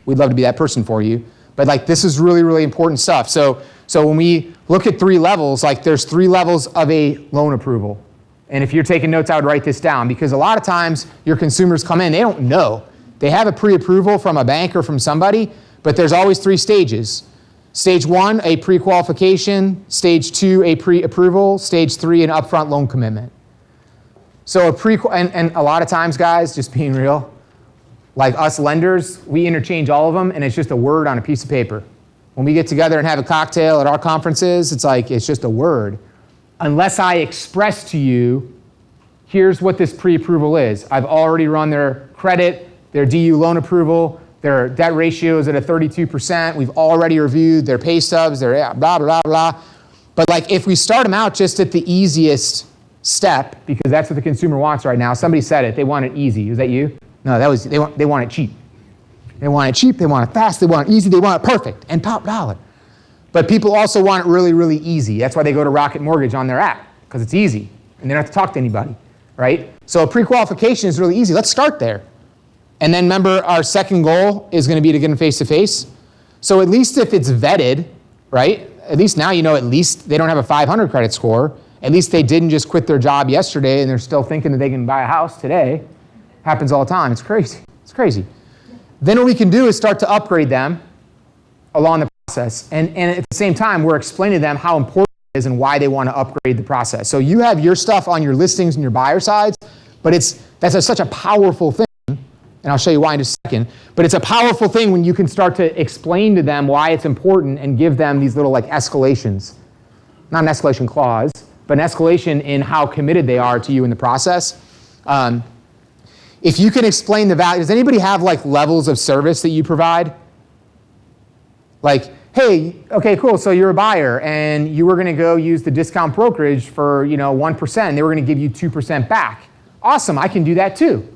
We'd love to be that person for you. But like, this is really, really important stuff. So when we look at 3 levels, like there's 3 levels of a loan approval. And if you're taking notes, I would write this down, because a lot of times your consumers come in, they don't know. They have a pre-approval from a bank or from somebody, but there's always 3 stages. Stage 1, a pre-qualification. Stage 2, a pre-approval. Stage 3, an upfront loan commitment. So and a lot of times, guys, just being real, like us lenders, we interchange all of them, and it's just a word on a piece of paper. When we get together and have a cocktail at our conferences, it's like, it's just a word. Unless I express to you, here's what this pre-approval is. I've already run their credit, their DU loan approval, their debt ratio is at a 32%. We've already reviewed their pay stubs, their blah, blah, blah. But like, if we start them out just at the easiest step, because that's what the consumer wants right now. Somebody said it, they want it easy. Was that you? No, that was, they want it cheap. They want it cheap, they want it fast, they want it easy, they want it perfect, and top dollar. But people also want it really, really easy. That's why they go to Rocket Mortgage on their app, because it's easy, and they don't have to talk to anybody, right? So a pre-qualification is really easy. Let's start there. And then remember, our second goal is going to be to get them face-to-face. So at least if it's vetted, right? At least now you know at least they don't have a 500 credit score. At least they didn't just quit their job yesterday and they're still thinking that they can buy a house today. Happens all the time. It's crazy. It's crazy. Then what we can do is start to upgrade them along the process. And at the same time, we're explaining to them how important it is and why they want to upgrade the process. So you have your stuff on your listings and your buyer sides, but that's such a powerful thing. And I'll show you why in just a second. But it's a powerful thing when you can start to explain to them why it's important and give them these little like escalations. Not an escalation clause, but an escalation in how committed they are to you in the process. If you can explain the value, does anybody have like levels of service that you provide? Like, hey, okay, cool, so you're a buyer and you were gonna go use the discount brokerage for 1%, and they were gonna give you 2% back. Awesome, I can do that too.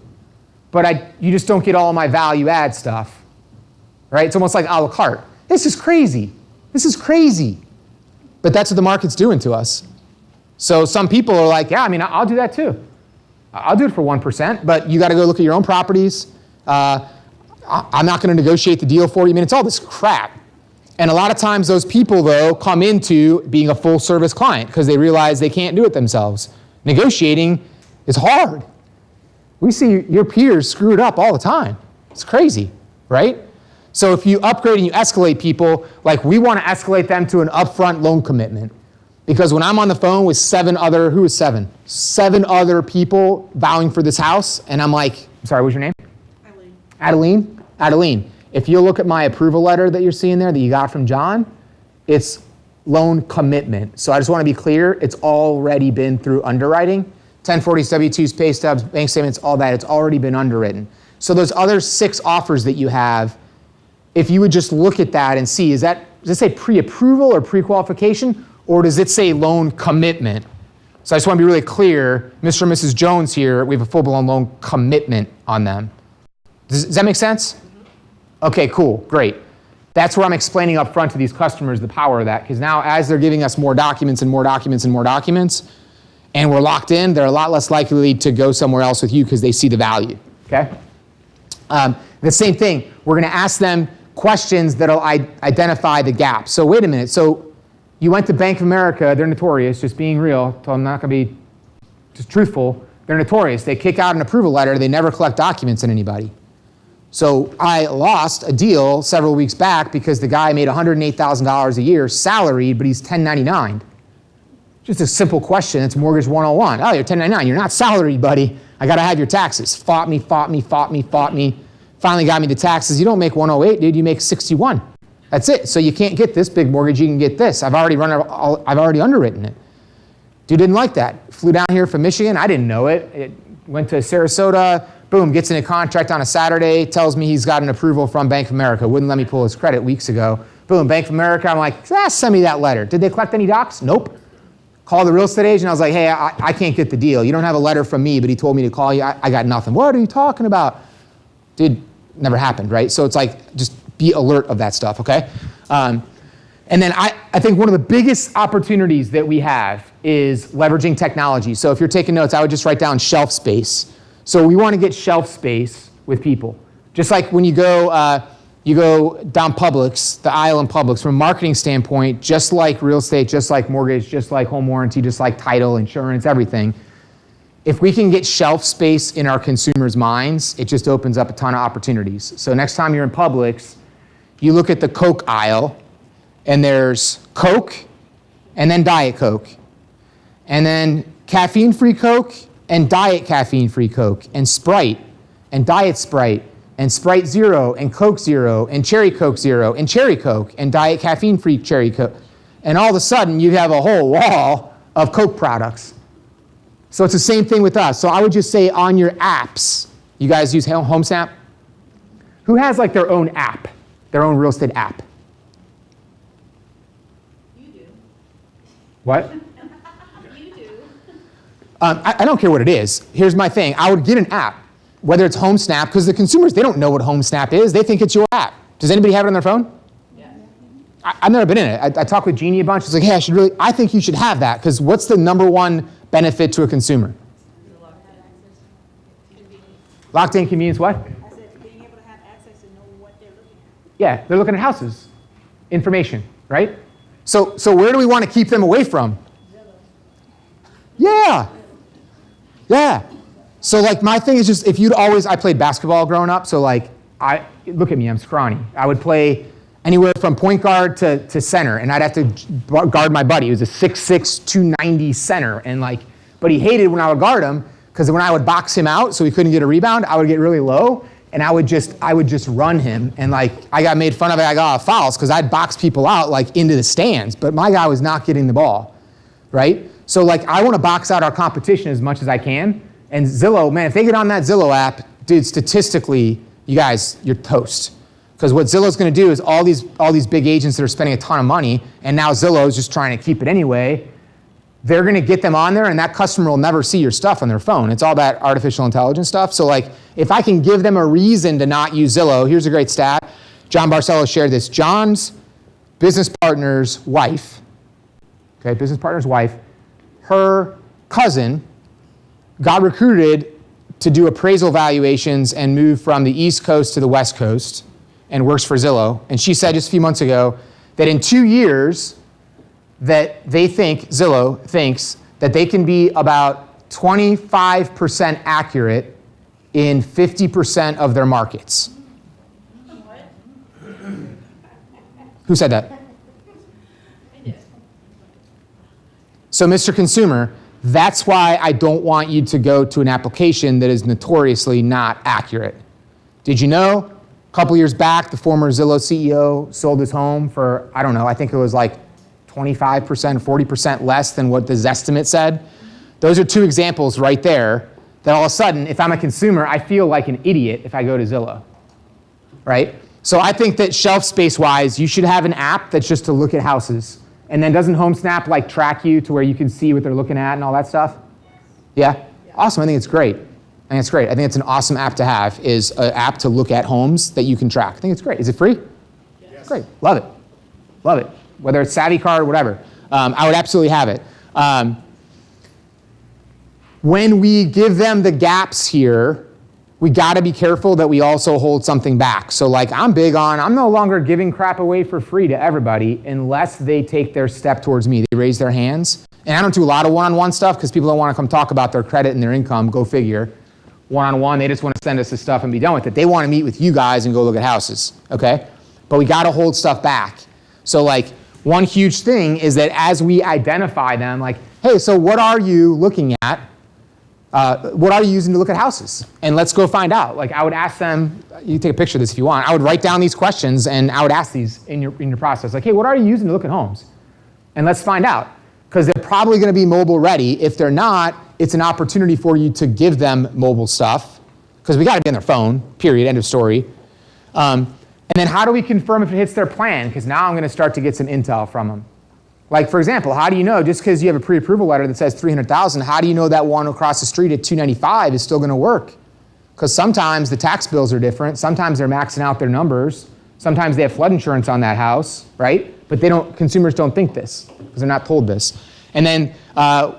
But you just don't get all of my value add stuff, right? It's almost like a la carte. This is crazy. This is crazy. But that's what the market's doing to us. So some people are like, yeah, I mean, I'll do that too. I'll do it for 1%, but you got to go look at your own properties. I'm not going to negotiate the deal for you. I mean, it's all this crap. And a lot of times those people, though, come into being a full service client because they realize they can't do it themselves. Negotiating is hard. We see your peers screw it up all the time. It's crazy, right? So if you upgrade and you escalate people, like we want to escalate them to an upfront loan commitment. Because when I'm on the phone with 7 other, who is 7? 7 other people vouching for this house, and I'm like, sorry, what's your name? Adeline. Adeline, if you look at my approval letter that you're seeing there that you got from John, it's loan commitment. So I just want to be clear, it's already been through underwriting. 1040s, W-2s, pay stubs, bank statements, all that, it's already been underwritten. So those other 6 offers that you have, if you would just look at that and see, does it say pre-approval or pre-qualification, or does it say loan commitment? So I just want to be really clear, Mr. and Mrs. Jones here, we have a full-blown loan commitment on them. Does that make sense? Okay, cool, great. That's where I'm explaining up front to these customers the power of that, because now as they're giving us more documents and more documents and more documents, and we're locked in, they're a lot less likely to go somewhere else with you because they see the value, okay? The same thing, we're gonna ask them questions that'll identify the gap. So wait a minute, so you went to Bank of America, they're notorious, just being real, so I'm not gonna be just truthful, they're notorious. They kick out an approval letter, they never collect documents on anybody. So I lost a deal several weeks back because the guy made $108,000 a year salaried, but he's 1099. Just a simple question, it's Mortgage 101. Oh, you're 1099, you're not salaried, buddy. I gotta have your taxes. Fought me. Finally got me the taxes. You don't make 108, dude, you make 61. That's it. So you can't get this big mortgage, you can get this. I've already underwritten it. Dude didn't like that. Flew down here from Michigan, I didn't know it. Went to Sarasota, boom, gets in a contract on a Saturday, tells me he's got an approval from Bank of America. Wouldn't let me pull his credit weeks ago. Boom, Bank of America, I'm like, send me that letter. Did they collect any docs? Nope. Called the real estate agent, I was like, hey, I can't get the deal. You don't have a letter from me, but he told me to call you. I got nothing. What are you talking about? Dude, never happened, right? So it's like, just be alert of that stuff, okay? And then I think one of the biggest opportunities that we have is leveraging technology. So if you're taking notes, I would just write down shelf space. So we want to get shelf space with people. Just like when you go down Publix, the aisle in Publix, from a marketing standpoint, just like real estate, just like mortgage, just like home warranty, just like title, insurance, everything. If we can get shelf space in our consumers' minds, it just opens up a ton of opportunities. So next time you're in Publix, you look at the Coke aisle, and there's Coke, and then Diet Coke, and then caffeine-free Coke, and Diet caffeine-free Coke, and Sprite, and Diet Sprite, and Sprite Zero, and Coke Zero, and Cherry Coke Zero, and Cherry Coke, and Diet caffeine-free Cherry Coke. And all of a sudden, you have a whole wall of Coke products. So it's the same thing with us. So I would just say on your apps, you guys use HomeSnap? Who has like their own app, their own real estate app? You do. What? You do. I don't care what it is. Here's my thing. I would get an app, whether it's HomeSnap, because the consumers, they don't know what HomeSnap is. They think it's your app. Does anybody have it on their phone? Yeah. I've never been in it. I talked with Jeannie a bunch. She's like, hey, I think you should have that, because what's the number one benefit to a consumer? Locked in convenience, what? I said, being able to have access and know what they're looking at. Yeah, they're looking at houses, information, right? So where do we want to keep them away from? Yeah. So like my thing is just, I played basketball growing up, so like, look at me, I'm scrawny. I would play anywhere from point guard to center, and I'd have to guard my buddy. He was a 6'6", 290 center, and like, but he hated when I would guard him, because when I would box him out so he couldn't get a rebound, I would get really low, and I would just run him, and like, I got made fun of, I got fouls, because I'd box people out like into the stands, but my guy was not getting the ball, right? So like, I want to box out our competition as much as I can, and Zillow, man, if they get on that Zillow app, dude, statistically, you guys, you're toast. Because what Zillow's going to do is all these big agents that are spending a ton of money, and now Zillow's just trying to keep it anyway, they're going to get them on there, and that customer will never see your stuff on their phone. It's all that artificial intelligence stuff. So like, if I can give them a reason to not use Zillow, here's a great stat. John Barcelo shared this. John's business partner's wife, her cousin got recruited to do appraisal valuations and move from the East Coast to the West Coast, and works for Zillow. And she said just a few months ago that in 2 years, that Zillow thinks that they can be about 25% accurate in 50% of their markets. What? Who said that? So Mr. Consumer, that's why I don't want you to go to an application that is notoriously not accurate. Did you know? A couple years back, the former Zillow CEO sold his home for, I don't know, I think it was like 25%, 40% less than what the Zestimate said. Those are two examples right there that all of a sudden, if I'm a consumer, I feel like an idiot if I go to Zillow, right? So I think that shelf space wise, you should have an app that's just to look at houses. And then doesn't HomeSnap like track you to where you can see what they're looking at and all that stuff? Yeah? Awesome, I think it's great. I think it's great. I think it's an awesome app to have, is an app to look at homes that you can track. I think it's great. Is it free? Yes. Great, love it. Love it. Whether it's Savvy Card or whatever. I would absolutely have it. When we give them the gaps here, we gotta be careful that we also hold something back. So like I'm big on, I'm no longer giving crap away for free to everybody unless they take their step towards me. They raise their hands. And I don't do a lot of one-on-one stuff because people don't wanna come talk about their credit and their income, go figure. One-on-one, they just wanna send us the stuff and be done with it. They wanna meet with you guys and go look at houses, okay? But we gotta hold stuff back. So like one huge thing is that as we identify them, like, hey, so what are you looking at? What are you using to look at houses? And let's go find out. Like I would ask them, you can take a picture of this if you want. I would write down these questions and I would ask these in your process. Like, hey, what are you using to look at homes? And let's find out. Because they're probably gonna be mobile ready. If they're not, it's an opportunity for you to give them mobile stuff. Because we gotta be on their phone, period, end of story. And then how do we confirm if it hits their plan? Because now I'm gonna start to get some intel from them. Like for example, how do you know, just because you have a pre-approval letter that says 300,000, how do you know that one across the street at 295 is still gonna work? Because sometimes the tax bills are different, sometimes they're maxing out their numbers, sometimes they have flood insurance on that house, right? But consumers don't think this, because they're not told this. And then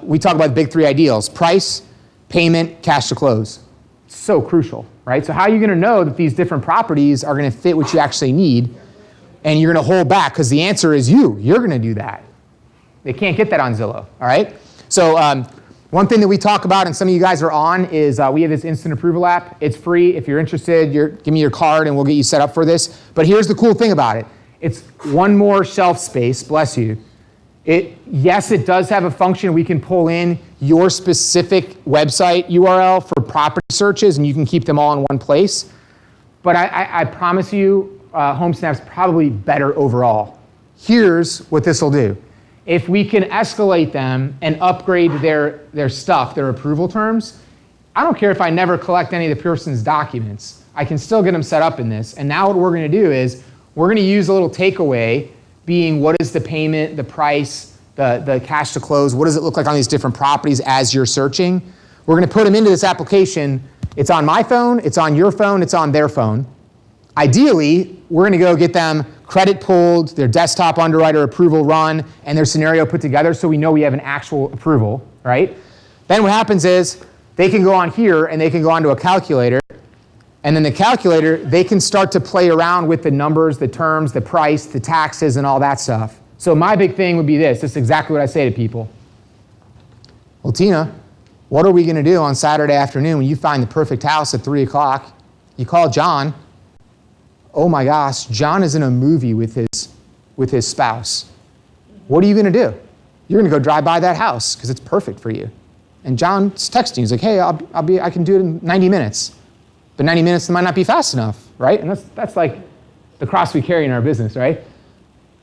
we talk about the big three ideals: price, payment, cash to close. So crucial, right? So how are you gonna know that these different properties are gonna fit what you actually need, and you're gonna hold back? Because the answer is you're gonna do that. They can't get that on Zillow, all right? So one thing that we talk about, and some of you guys are on, is we have this instant approval app. It's free. If you're interested, give me your card and we'll get you set up for this. But here's the cool thing about it. It's one more shelf space, bless you. Yes, it does have a function. We can pull in your specific website URL for property searches and you can keep them all in one place. But I promise you, HomeSnap's probably better overall. Here's what this will do. If we can escalate them and upgrade their stuff, their approval terms, I don't care if I never collect any of the person's documents. I can still get them set up in this. And now what we're gonna do is we're gonna use a little takeaway being what is the payment, the price, the cash to close, what does it look like on these different properties as you're searching. We're gonna put them into this application. It's on my phone, it's on your phone, it's on their phone. Ideally, we're gonna go get them credit pulled, their desktop underwriter approval run, and their scenario put together so we know we have an actual approval, right? Then what happens is they can go on here and they can go onto a calculator, and then the calculator, they can start to play around with the numbers, the terms, the price, the taxes, and all that stuff. So my big thing would be this is exactly what I say to people. Well, Tina, what are we gonna do on Saturday afternoon when you find the perfect house at 3 o'clock? You call John. Oh my gosh, John is in a movie with his spouse. What are you gonna do? You're gonna go drive by that house because it's perfect for you. And John's texting, he's like, hey, I can do it in 90 minutes. But 90 minutes might not be fast enough, right? And that's like the cross we carry in our business, right?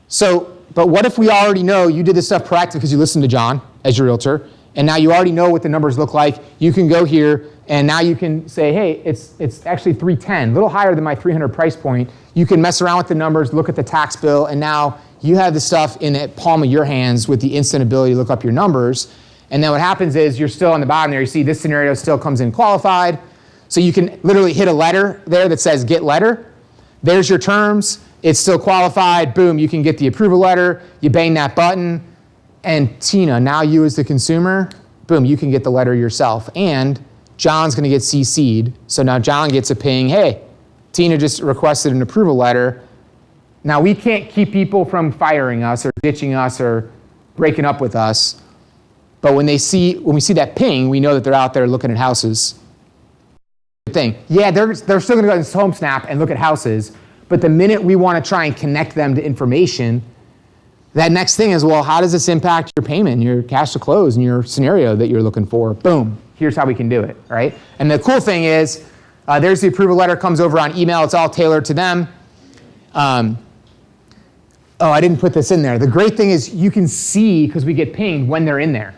So, but what if we already know you did this stuff proactive because you listened to John as your realtor, and now you already know what the numbers look like. You can go here, and now you can say, hey, it's actually 310, a little higher than my 300 price point. You can mess around with the numbers, look at the tax bill, and now you have the stuff in the palm of your hands with the instant ability to look up your numbers. And then what happens is you're still on the bottom there. You see this scenario still comes in qualified. So you can literally hit a letter there that says get letter. There's your terms. It's still qualified. Boom, you can get the approval letter. You bang that button. And Tina, now you as the consumer, boom, you can get the letter yourself. And John's gonna get CC'd. So now John gets a ping, hey, Tina just requested an approval letter. Now we can't keep people from firing us or ditching us or breaking up with us. But when we see that ping, we know that they're out there looking at houses. Thing. Yeah, they're still gonna go to HomeSnap and look at houses, but the minute we wanna try and connect them to information, that next thing is, well, how does this impact your payment, your cash to close, and your scenario that you're looking for? Boom, here's how we can do it, right? And the cool thing is, there's the approval letter, comes over on email, it's all tailored to them. Oh, I didn't put this in there. The great thing is you can see, because we get pinged when they're in there.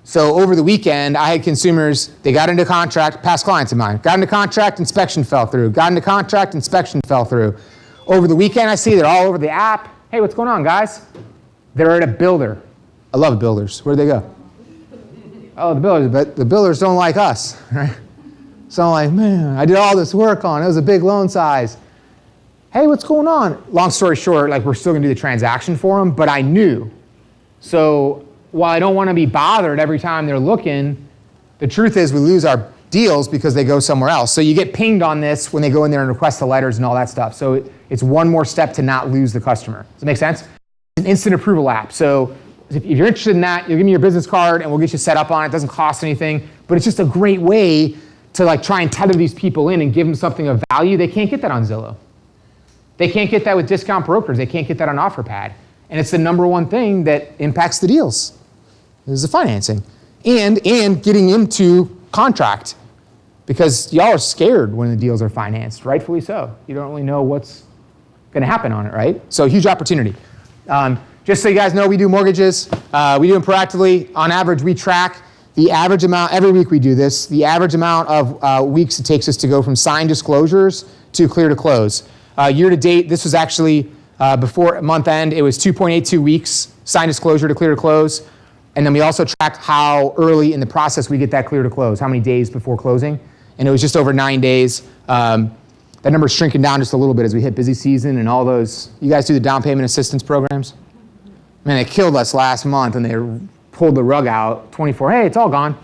So over the weekend, I had consumers, they got into contract, past clients of mine, got into contract, inspection fell through, got into contract, inspection fell through. Over the weekend, I see they're all over the app. Hey, what's going on, guys? They're at a builder. I love builders. Where'd they go? Oh, the builders, but the builders don't like us, right? So I'm like, man, I did all this work on it. It was a big loan size. Hey, what's going on? Long story short, like we're still gonna do the transaction for them, but I knew. So while I don't wanna be bothered every time they're looking, the truth is we lose our deals because they go somewhere else. So you get pinged on this when they go in there and request the letters and all that stuff. So it's one more step to not lose the customer. Does that make sense? It's an instant approval app. So if you're interested in that, you'll give me your business card and we'll get you set up on it. It doesn't cost anything, but it's just a great way to like try and tether these people in and give them something of value. They can't get that on Zillow. They can't get that with discount brokers. They can't get that on OfferPad. And it's the number one thing that impacts the deals is the financing and getting into contract, because y'all are scared when the deals are financed, rightfully so. You don't really know what's going to happen on it, right? So huge opportunity. Just so you guys know, we do mortgages. We do them proactively. On average, we track the average amount, every week we do this, the average amount of weeks it takes us to go from signed disclosures to clear to close. Year to date, this was actually before month end, it was 2.82 weeks signed disclosure to clear to close. And then we also track how early in the process we get that clear to close, how many days before closing. And it was just over 9 days. That number's shrinking down just a little bit as we hit busy season and all those. You guys do the down payment assistance programs? Man, they killed us last month and they pulled the rug out. 24, hey, it's all gone.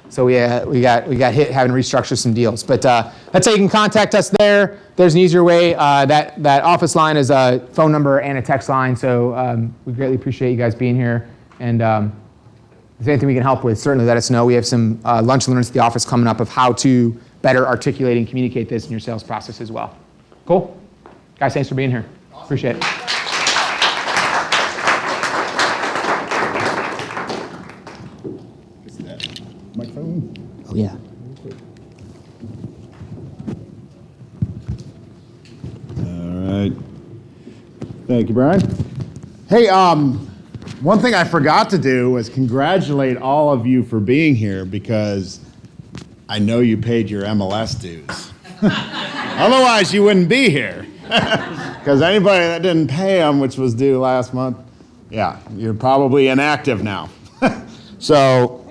So we got hit having to restructure some deals. But that's how you can contact us there. There's an easier way. That office line is a phone number and a text line. So we greatly appreciate you guys being here. And if there's anything we can help with, certainly let us know. We have some lunch and learns at the office coming up of how to better articulate and communicate this in your sales process as well. Cool? Guys, thanks for being here. Appreciate it. Microphone? Oh, yeah. All right. Thank you, Brian. Hey, one thing I forgot to do was congratulate all of you for being here, because I know you paid your MLS dues. Otherwise, you wouldn't be here. Because anybody that didn't pay them, which was due last month, yeah, you're probably inactive now. So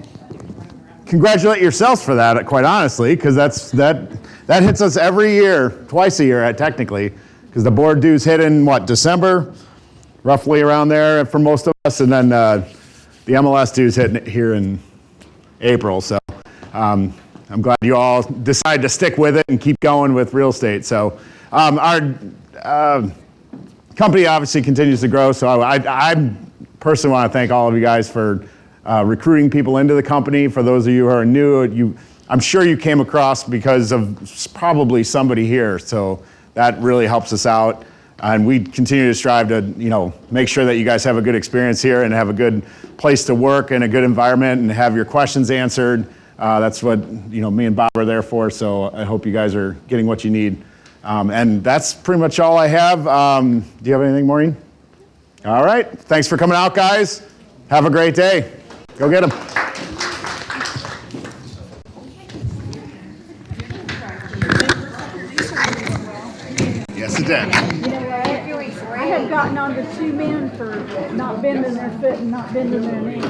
congratulate yourselves for that, quite honestly, because that hits us every year, twice a year, technically, because the board dues hit in, what, December? Roughly around there for most of us, and then the MLS dues hit here in April. So I'm glad you all decided to stick with it and keep going with real estate. So our company obviously continues to grow. So I personally want to thank all of you guys for recruiting people into the company. For those of you who are new, I'm sure you came across because of probably somebody here. So that really helps us out. And we continue to strive to, make sure that you guys have a good experience here and have a good place to work and a good environment and have your questions answered. That's what, me and Bob are there for. So I hope you guys are getting what you need. And that's pretty much all I have. Do you have anything, Maureen? All right. Thanks for coming out, guys. Have a great day. Go get them. Yes, it did. I have gotten on to 2 men for not bending their foot and not bending their knee.